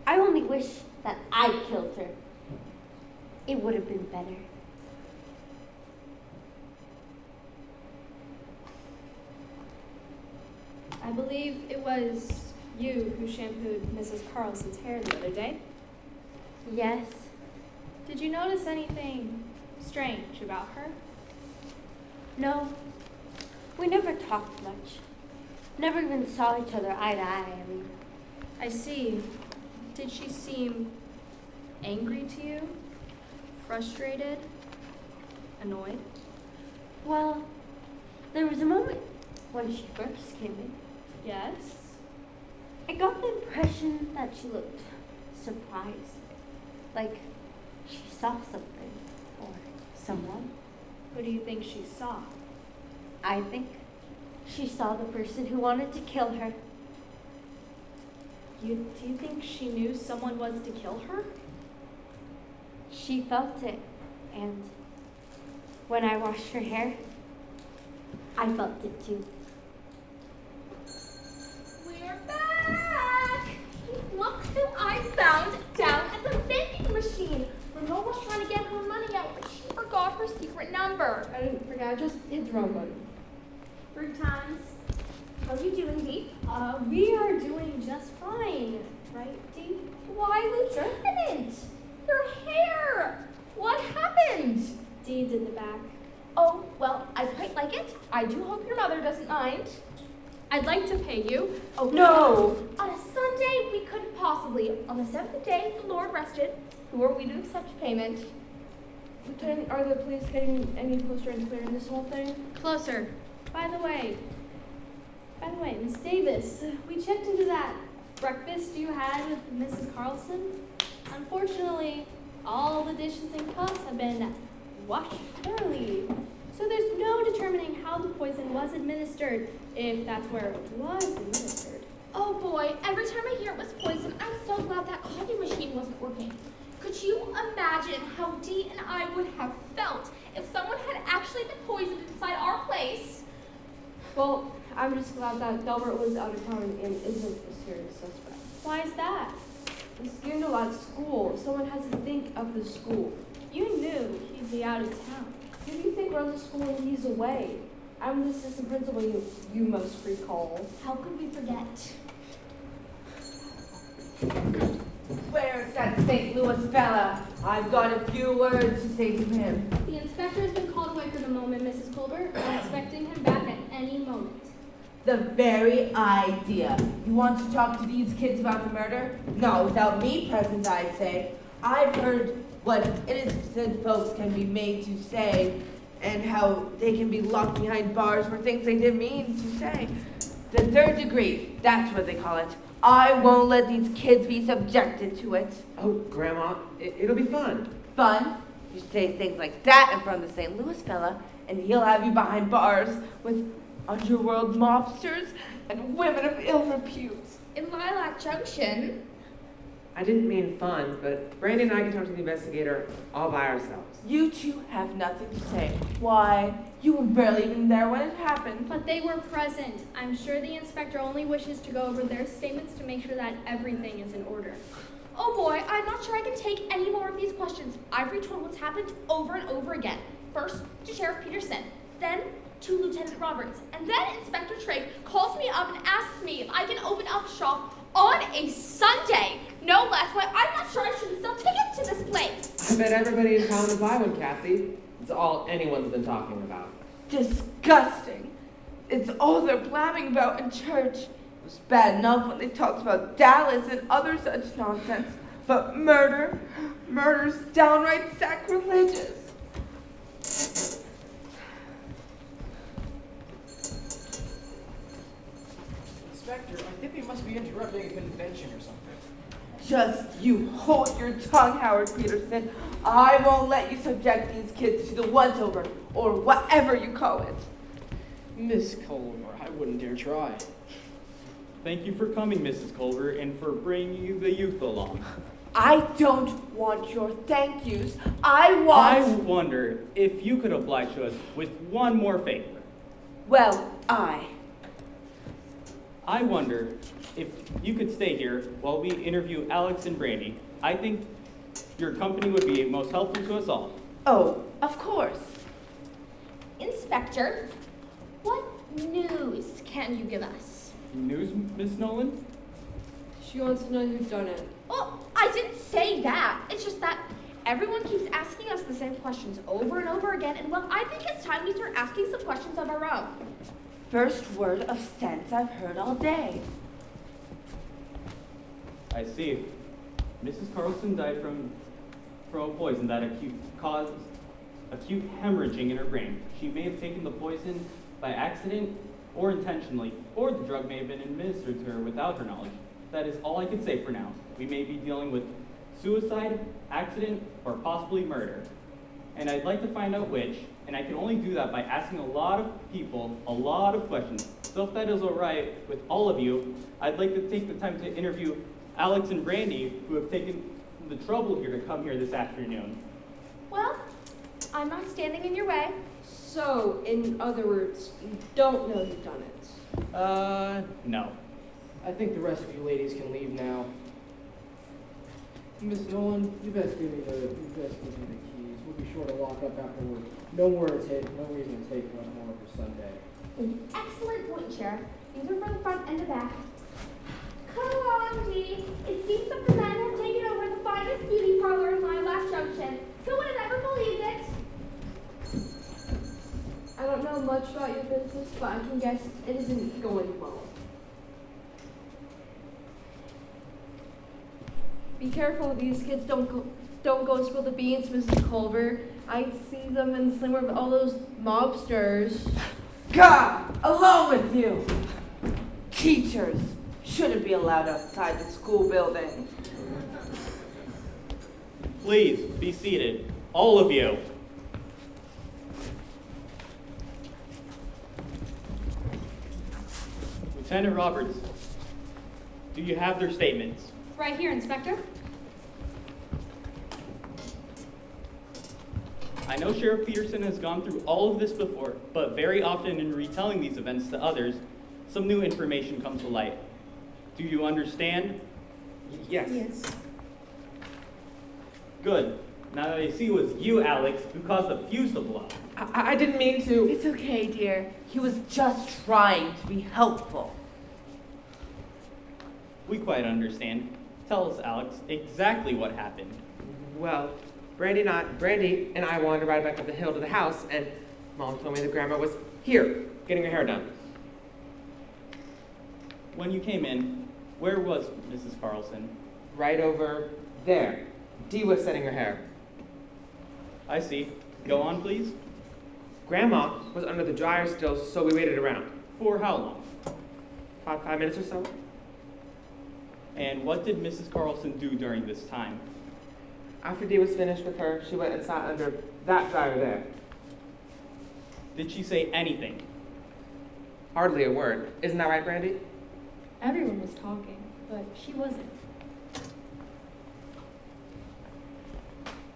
I only wish that I killed her. It would have been better. I believe it was you who shampooed Mrs. Carlson's hair the other day. Yes. Did you notice anything strange about her? No. We never talked much. Never even saw each other eye to eye, I mean. I see. Did she seem angry to you? Frustrated? Annoyed? Well, there was a moment when she first came in. Yes? I got the impression that she looked surprised. Like she saw something or someone. Who do you think she saw? I think she saw the person who wanted to kill her. Do you think she knew someone was to kill her? She felt it, and when I washed her hair, I felt it too. We're back! Look who I found down at the vending machine. Renee was trying to get her money out, but she forgot her secret number. I didn't forget, I just hit the wrong button. 3 times. How are you doing, Dee? We are doing just fine, right, Dee? Why, Lieutenant? Your hair! What happened? Dee did the back. Oh, well, I quite like it. I do hope your mother doesn't mind. I'd like to pay you. Oh, No! On a Sunday, we couldn't possibly. On the 7th day, the Lord rested. Who are we to accept payment? Lieutenant, are the police getting any closer and clearer in this whole thing? Closer. By the way, Miss Davis, we checked into that breakfast you had with Mrs. Carlson. Unfortunately, all the dishes and cups have been washed thoroughly. So there's no determining how the poison was administered, if that's where it was administered. Oh boy, every time I hear it was poison, I'm so glad that coffee machine wasn't working. Could you imagine how Dee and I would have felt if someone had actually been poisoned inside our place? Well, I'm just glad that Delbert was out of town and isn't a serious suspect. Why is that? He's getting a lot of school. Someone has to think of the school. You knew he'd be out of town. Who do you think runs the school when he's away? I'm the assistant principal, you must recall. How could we forget? Where's that St. Louis fella? I've got a few words to say to him. The inspector has been called away for the moment, Mrs. Colbert. I'm expecting him back at any moment. The very idea. You want to talk to these kids about the murder? No, without me present, I'd say. I've heard what innocent folks can be made to say and how they can be locked behind bars for things they didn't mean to say. The 3rd degree, that's what they call it. I won't let these kids be subjected to it. Oh, Grandma, it'll be fun. Fun? You say things like that in front of the St. Louis fella, and he'll have you behind bars with underworld mobsters and women of ill repute. In Lilac Junction. I didn't mean fun, but Brandy and I can talk to the investigator all by ourselves. You two have nothing to say. Why? You were barely even there when it happened. But they were present. I'm sure the inspector only wishes to go over their statements to make sure that everything is in order. Oh boy, I'm not sure I can take any more of these questions. I've retold what's happened over and over again. First to Sheriff Peterson, then to Lieutenant Roberts, and then Inspector Trigg calls me up and asks me if I can open up shop on a Sunday. No less. Why, I'm not sure I shouldn't sell tickets to this place. I bet everybody in town would buy one, Cassie. It's all anyone's been talking about. Disgusting. It's all they're blabbing about in church. It was bad enough when they talked about Dallas and other such nonsense. But murder's downright sacrilegious. Inspector, I think we must be interrupting a convention or something. Just you hold your tongue, Howard Peterson. I won't let you subject these kids to the once-over, or whatever you call it. Miss Culver, I wouldn't dare try. Thank you for coming, Mrs. Culver, and for bringing the youth along. I don't want your thank yous. I wonder if you could oblige us with one more favor. Well, I wonder if you could stay here while we interview Alex and Brandy. I think your company would be most helpful to us all. Oh, of course. Inspector, what news can you give us? News, Miss Nolan? She wants to know who's done it. Well, I didn't say that. It's just that everyone keeps asking us the same questions over and over again, and well, I think it's time we start asking some questions of our own. First word of sense I've heard all day. I see. Mrs. Carlson died from a poison that caused acute hemorrhaging in her brain. She may have taken the poison by accident or intentionally, or the drug may have been administered to her without her knowledge. That is all I can say for now. We may be dealing with suicide, accident, or possibly murder. And I'd like to find out which, and I can only do that by asking a lot of people a lot of questions. So if that is all right with all of you, I'd like to take the time to interview Alex and Brandy, who have taken the trouble here to come here this afternoon. Well, I'm not standing in your way. So, in other words, you don't know who done it? No. I think the rest of you ladies can leave now. Miss Nolan, you best give me the keys. We'll be sure to lock up afterward. No reason to take one more for Sunday. Excellent point, Sheriff. These are for the front and the back. Come on, Dee. It seems that the men have taken over the finest beauty parlor in Lilac Junction. Who would have ever believed it? I don't know much about your business, but I can guess it isn't going well. Be careful, these kids don't go spill the beans, Mrs. Culver. I see them in the sling with all those mobsters. God, along with you. Teachers shouldn't be allowed outside the school building. Please be seated, all of you. Lieutenant Roberts, do you have their statements? Right here, Inspector. I know Sheriff Peterson has gone through all of this before, but very often in retelling these events to others, some new information comes to light. Do you understand? Yes. Yes. Good. Now that I see it was you, Alex, who caused the fuse to blow. I didn't mean to. It's okay, dear. He was just trying to be helpful. We quite understand. Tell us, Alex, exactly what happened. Well, Brandy and I wandered right back up the hill to the house, and Mom told me that Grandma was here, getting her hair done. When you came in, where was Mrs. Carlson? Right over there. Dee was setting her hair. I see. Go on, please. Grandma was under the dryer still, so we waited around. For how long? 5 minutes or so. And what did Mrs. Carlson do during this time? After Dee was finished with her, she went and sat under that dryer there. Did she say anything? Hardly a word. Isn't that right, Brandy? Everyone was talking, but she wasn't.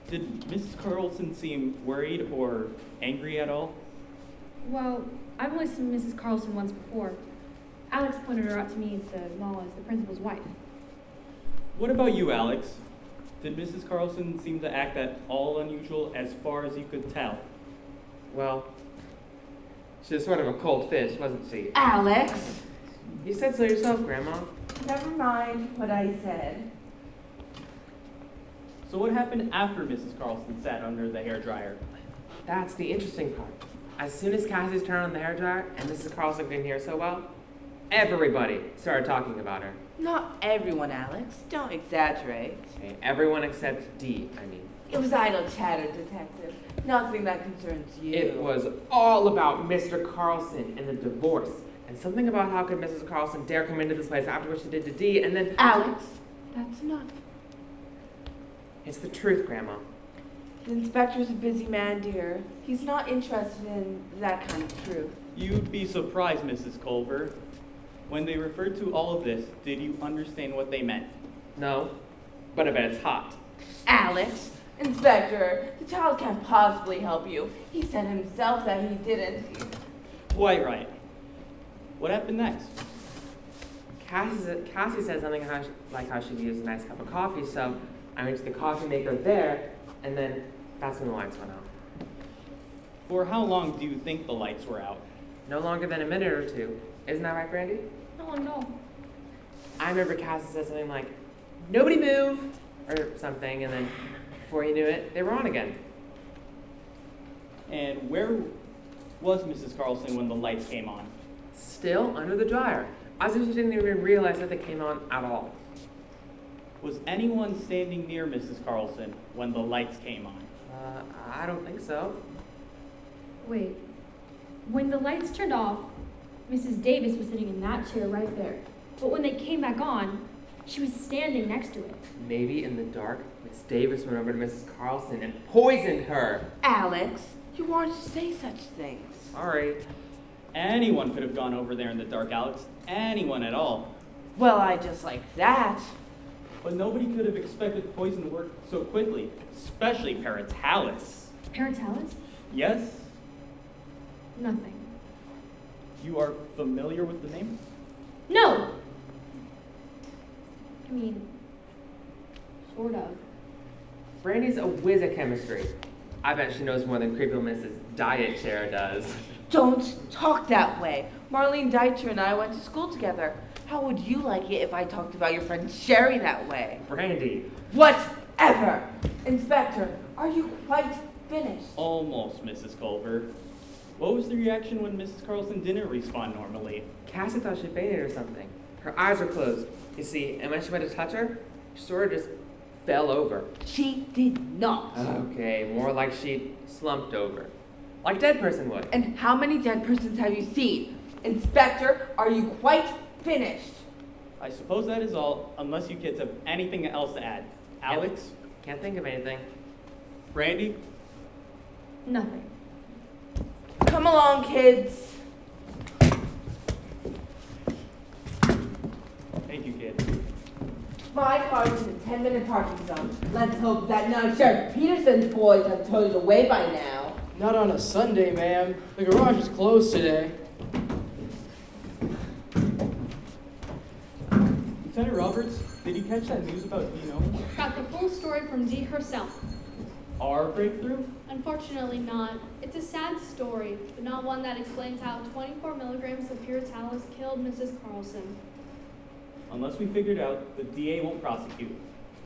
Did Mrs. Carlson seem worried or angry at all? Well, I've only seen Mrs. Carlson once before. Alex pointed her out to me at the mall as the principal's wife. What about you, Alex? Did Mrs. Carlson seem to act at all unusual as far as you could tell? Well, she was sort of a cold fish, wasn't she? Alex! You said so yourself, Grandma. Never mind what I said. So what happened after Mrs. Carlson sat under the hairdryer? That's the interesting part. As soon as Cassie's turned on the hairdryer and Mrs. Carlson couldn't hear so well, everybody started talking about her. Not everyone, Alex. Don't exaggerate. Okay, everyone except Dee, I mean. It was idle chatter, Detective. Nothing that concerns you. It was all about Mr. Carlson and the divorce. And something about how could Mrs. Carlson dare come into this place after what she did to Dee, and then... Alex, that's enough. It's the truth, Grandma. The inspector's a busy man, dear. He's not interested in that kind of truth. You'd be surprised, Mrs. Culver. When they referred to all of this, did you understand what they meant? No, but I bet it's hot. Alex, Inspector, the child can't possibly help you. He said himself that he didn't. Quite right. What happened next? Cassie said something like how she'd use a nice cup of coffee, so I went to the coffee maker there, and then that's when the lights went out. For how long do you think the lights were out? No longer than a minute or two. Isn't that right, Brandy? No. I remember Cassie said something like, "Nobody move," or something, and then before you knew it, they were on again. And where was Mrs. Carlson when the lights came on? Still under the dryer, as if she didn't even realize that they came on at all. Was anyone standing near Mrs. Carlson when the lights came on? I don't think so. Wait. When the lights turned off, Mrs. Davis was sitting in that chair right there. But when they came back on, she was standing next to it. Maybe in the dark, Miss Davis went over to Mrs. Carlson and poisoned her. Alex, you weren't to say such things. Sorry. Anyone could have gone over there in the dark, Alex. Anyone at all. Well, I just like that. But nobody could have expected poison to work so quickly, especially Paratalis. Paratalis? Yes? Nothing. You are familiar with the name? No! I mean, sort of. Brandy's a whiz at chemistry. I bet she knows more than creepy Mrs. Diet Chair does. Don't talk that way. Marlene Deitcher and I went to school together. How would you like it if I talked about your friend Sherry that way? Brandy. Whatever! Inspector, are you quite finished? Almost, Mrs. Culver. What was the reaction when Mrs. Carlson didn't respond normally? Cassie thought she fainted or something. Her eyes were closed, you see, and when she went to touch her, she sort of just fell over. She did not. Okay, more like she slumped over. Like a dead person would. And how many dead persons have you seen? Inspector, are you quite finished? I suppose that is all, unless you kids have anything else to add. Alex? Can't think of anything. Brandy? Nothing. Come along, kids. Thank you, kid. My car's in the 10-minute parking zone. Let's hope that none of Sheriff Peterson's boys have towed it away by now. Not on a Sunday, ma'am. The garage is closed today. Lieutenant Roberts, did you catch that news about Dino? Got the full story from Dee herself. Our breakthrough? Unfortunately not. It's a sad story, but not one that explains how 24 milligrams of Paratalis killed Mrs. Carlson. Unless we figured out, the DA won't prosecute.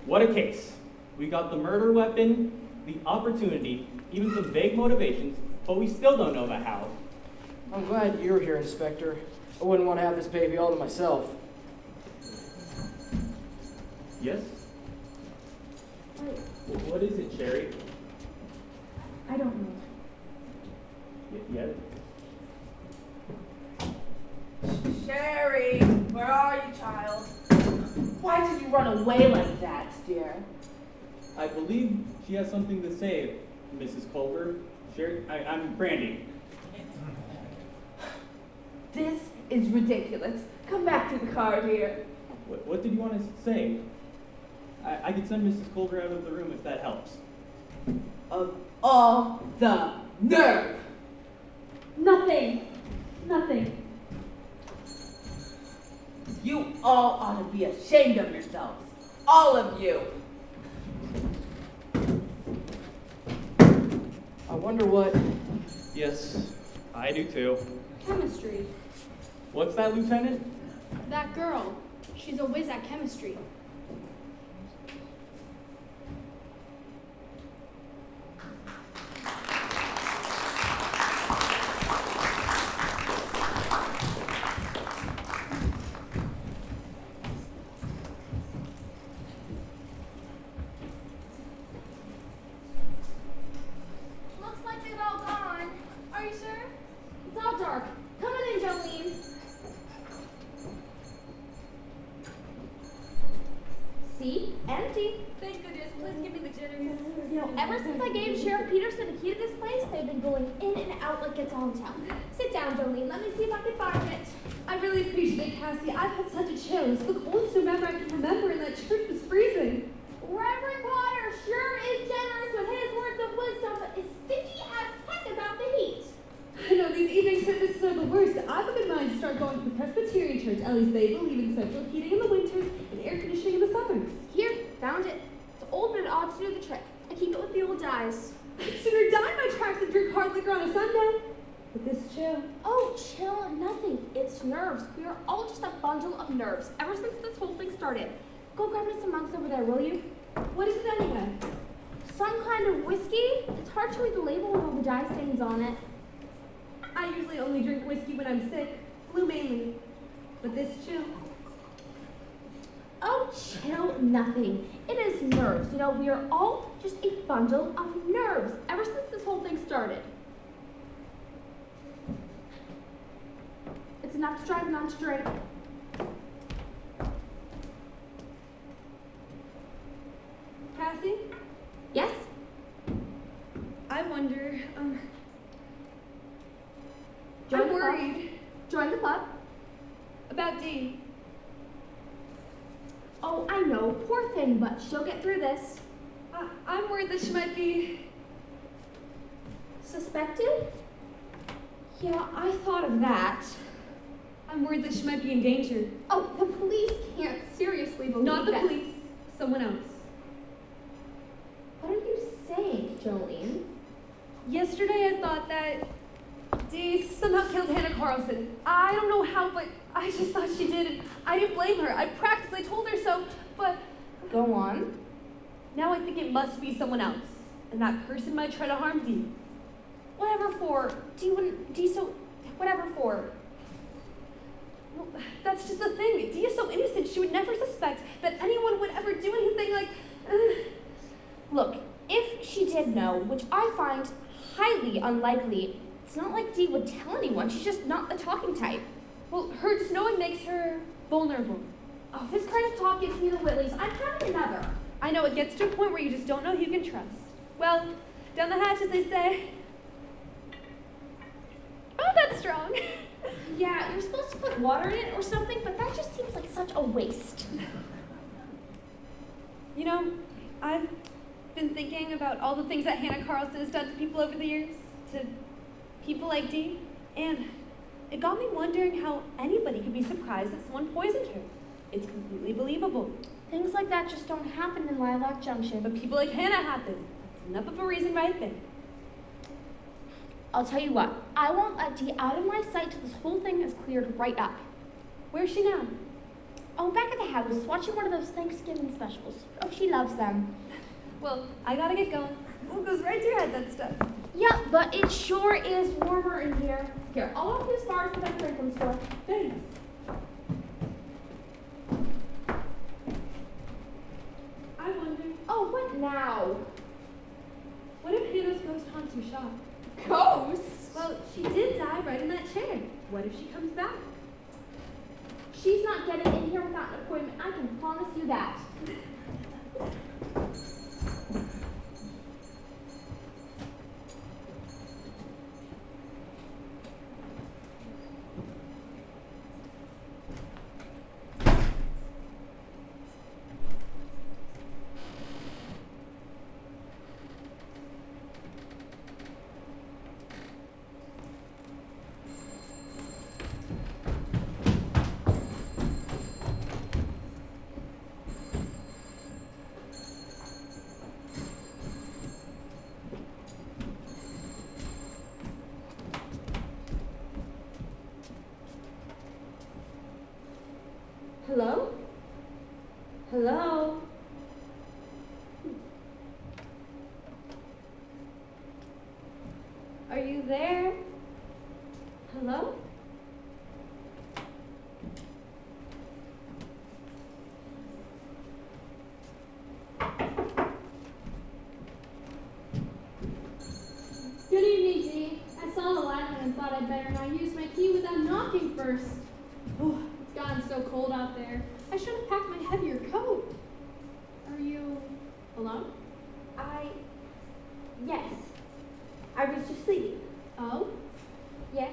What a case. We got the murder weapon, the opportunity, even some vague motivations, but we still don't know the how. I'm glad you're here, Inspector. I wouldn't want to have this baby all to myself. Yes? What is it, Sherry? I don't know. Yes? Sherry, where are you, child? Why did you run away like that, dear? I believe believe she has something to say, Mrs. Culver. I'm Brandy. This is ridiculous. Come back to the car, dear. What did you want to say? I could send Mrs. Culver out of the room if that helps. Of all the nerve! Nothing. You all ought to be ashamed of yourselves. All of you. I wonder what. Yes, I do too. Chemistry. What's that, Lieutenant? That girl. She's a whiz at chemistry. Looks like they've all gone. Are you sure? It's all dark. Come on in, Jolene. See? Empty. Thank goodness. Please give me the jitters. You know, ever since I gave Sheriff Peterson the key to this place, they've been going in and out like it's all town. Sit down, Jolene. Let me see if I can find it. I really appreciate it, Cassie. I've had such a chill. It's the coldest November I can remember, and that church was freezing. Reverend Potter sure is generous with his words of wisdom, but is sticky as heck about the heat. I know, these evening services are the worst. I've a good mind to start going to the Presbyterian church. At least they believe in central heating in the winters and air conditioning in the summers. Here, found it. It's old, but it ought to do the trick. I keep it with the old dyes. I'd sooner die in my tracks than drink hard liquor on a Sunday. But this chill. Oh, chill, nothing. It's nerves. We are all just a bundle of nerves ever since this whole thing started. Go grab me some mugs over there, will you? What is it anyway? Some kind of whiskey. It's hard to read the label with all the dye stains on it. I usually only drink whiskey when I'm sick. Flu mainly. But this chill. Oh, chill, nothing. It is nerves. You know, we are all just a bundle of nerves ever since this whole thing started. It's enough to drive, none to drink. Cassie? Yes? I wonder, Join I'm the club. worried Join the club. about Dee. Oh, I know, poor thing, but she'll get through this. I'm worried that she might be... Suspected? Yeah, I thought of that. I'm worried that she might be in danger. Oh, the police can't seriously believe Not the that. police. Someone else. What are you saying, Jolene? Yesterday I thought that Dee somehow killed Hannah Carlson. I don't know how, but I just thought she did, and I didn't blame her. I practically told her so, but... Go on. Now I think it must be someone else, and that person might try to harm Dee. Whatever for. Whatever for. Well, that's just the thing. Dee is so innocent, she would never suspect that anyone would ever do anything like... Look, if she did know, which I find highly unlikely, it's not like Dee would tell anyone. She's just not the talking type. Well, her just knowing makes her vulnerable. Oh, this kind of talk gives me the willies. I'm having another. I know, it gets to a point where you just don't know who you can trust. Well, down the hatch, as they say. Oh, that's strong. Yeah, you're supposed to put water in it or something, but that just seems like such a waste. You know, I've been thinking about all the things that Hannah Carlson has done to people over the years, to people like Dee, and it got me wondering how anybody could be surprised that someone poisoned her. It's completely believable. Things like that just don't happen in Lilac Junction. But people like Hannah happen. That's enough of a reason right there. I'll tell you what, I won't let Dee out of my sight till this whole thing is cleared right up. Where's she now? Oh, back at the house, watching one of those Thanksgiving specials. Oh, she loves them. Well, I gotta get going. Oh, it goes right to your head, that stuff. Yeah, but it sure is warmer in here. Here, I'll walk you as far as the Franklin store. Thanks. I wonder, Oh, what now? what if Hannah's ghost haunts your shop? Ghosts? Well, she did die right in that chair. What if she comes back? She's not getting in here without an appointment. I can promise you that. Are you there? Hello? Good evening, Dee. I saw the light on and thought I'd better not use my key without knocking first. Oh, it's gotten so cold out there. I should have packed my heavier coat. Are you alone? Yes. I was just sleeping. Oh? Yes.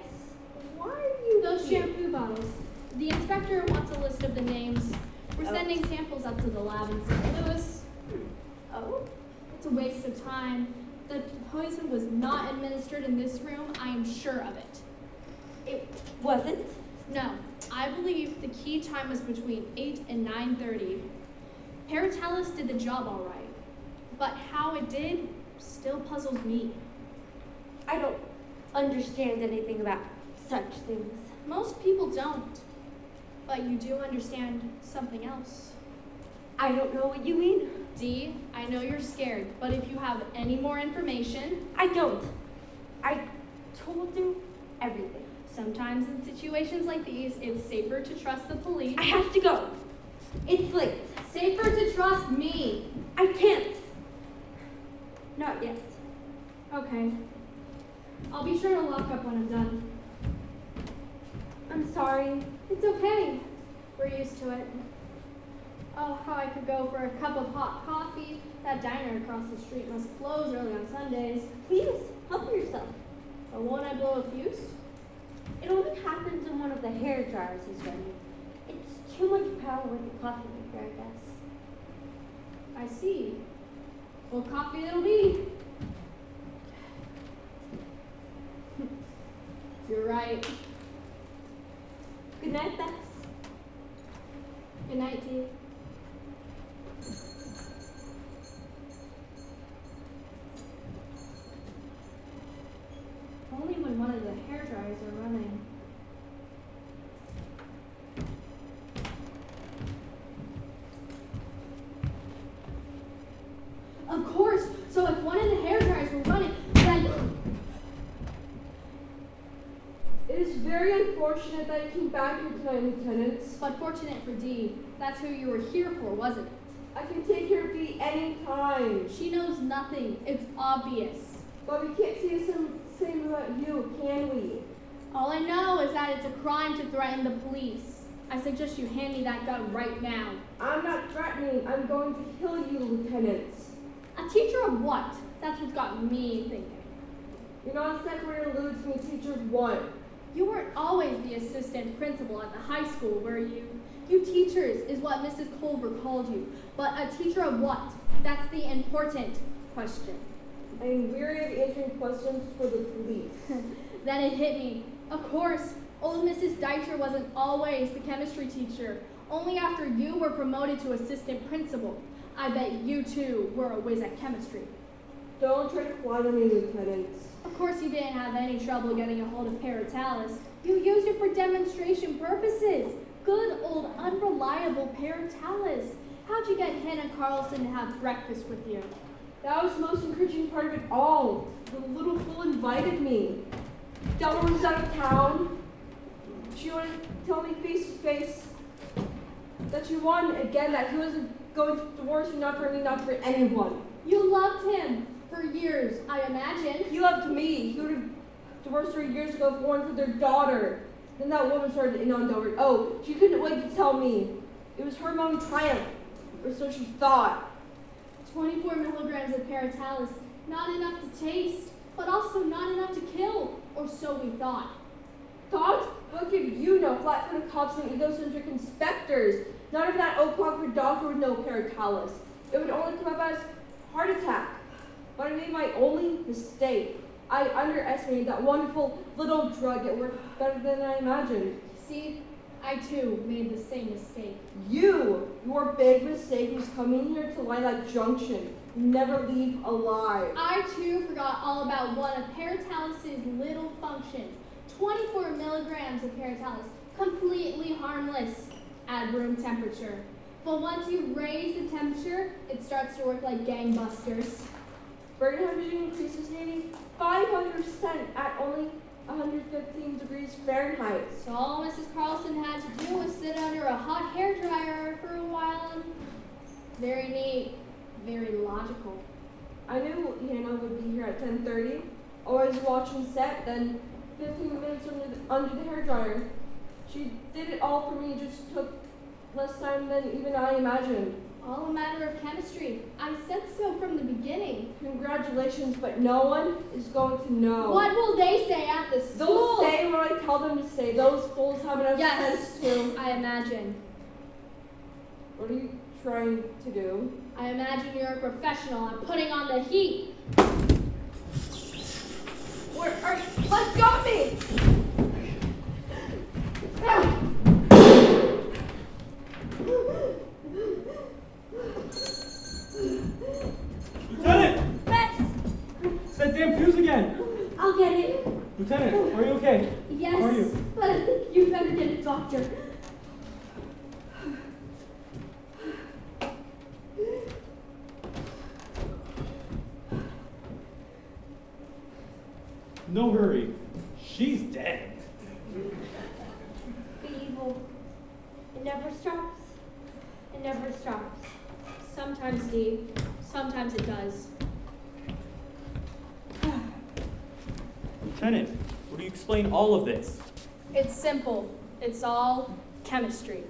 Why are you Those here? shampoo bottles. The inspector wants a list of the names. We're Oh. sending samples up to the lab in St. Louis. Oh? It's a waste of time. The poison was not administered in this room. I am sure of it. It wasn't? No, I believe the key time was between 8 and 9:30. Paratalis did the job all right, but how it did still puzzles me. I don't understand anything about such things. Most people don't, but you do understand something else. I don't know what you mean. Dee, I know you're scared, but if you have any more information, I don't. I told you everything. sometimes in situations like these, it's safer to trust the police. I have to go. It's late. Safer to trust me. I can't. Not yet. Okay. I'll be sure to lock up when I'm done. I'm sorry. It's okay. We're used to it. Oh, how I could go for a cup of hot coffee. That diner across the street must close early on Sundays. Please, help yourself. But won't I blow a fuse? It only happens when one of the hair dryers is running. It's too much power with the coffee maker, I guess. I see. Well, coffee it'll be. You're right. Good night, Bess. Good night, Dee. Only when one of the hair dryers are running. Of course. So if one of the hair dryers were running, then It is very unfortunate that you came back here tonight, Lieutenant. but fortunate for Dee, that's who you were here for, wasn't it? I can take care of Dee any time. She knows nothing. It's obvious. But we can't say the same about you, can we? All I know is that it's a crime to threaten the police. I suggest you hand me that gun right now. I'm not threatening. I'm going to kill you, Lieutenant. A teacher of what? That's what's got me thinking. You're not a secretary alludes to me, teacher of what? You weren't always the assistant principal at the high school, were you? You teachers is what Mrs. Culver called you. But a teacher of what? That's the important question. I'm weary of answering questions for the police. Then it hit me. Of course, old Mrs. Deitcher wasn't always the chemistry teacher. Only after you were promoted to assistant principal. I bet you too were a whiz at chemistry. Don't try to fly on me, Lieutenant. Of course you didn't have any trouble getting a hold of Paratalis. You used it for demonstration purposes. Good old unreliable Paratalis. How'd you get Hannah Carlson to have breakfast with you? That was the most encouraging part of it all. The little fool invited me. Delmar was out of town. She wanted to tell me face to face that she won again, that he wasn't going to divorce me, not for me, not for anyone. You loved him for years, I imagine. He loved me. He would have divorced her years ago if it weren't for their daughter. Then that woman started in on Delbert. Oh, she couldn't wait to tell me. It was her own triumph, or so she thought. 24 milligrams of Paratalis, not enough to taste, but also not enough to kill, or so we thought. Thought? What could you know? Flat-footed cops and egocentric inspectors. Not even that Oak doctor would know Paratalis. It would only come up as heart attack. But I made my only mistake. I underestimated that wonderful little drug. It worked better than I imagined. See, I too made the same mistake. Your big mistake was coming here to Lilac Junction. Never leave alive. I too forgot all about one of Paratalis's little functions. 24 milligrams of Paratalis, completely harmless at room temperature. But once you raise the temperature, it starts to work like gangbusters. Burn hydrogen increases nearly 500% at only 115 degrees Fahrenheit. So all Mrs. Carlson had to do was sit under a hot hairdryer for a while. Very neat, very logical. I knew Hannah would be here at 10:30. Always watching set, then 15 minutes under the hairdryer. She did it all for me, just took less time than even I imagined. All a matter of chemistry. I said so from the beginning. Congratulations, but no one is going to know. What will they say at the school? They'll say what I tell them to say. Those fools have enough sense to. I imagine. What are you trying to do? I imagine you're a professional. I'm putting on the heat. Where are you? Let go of me! Lieutenant! Yes! It's that damn fuse again! I'll get it. Lieutenant, are you okay? Yes. How are you? But I think you better get a doctor. No hurry. She's dead. The evil. It never stops. It never stops. Sometimes, Steve. Sometimes it does. Lieutenant, will you explain all of this? It's simple. It's all chemistry.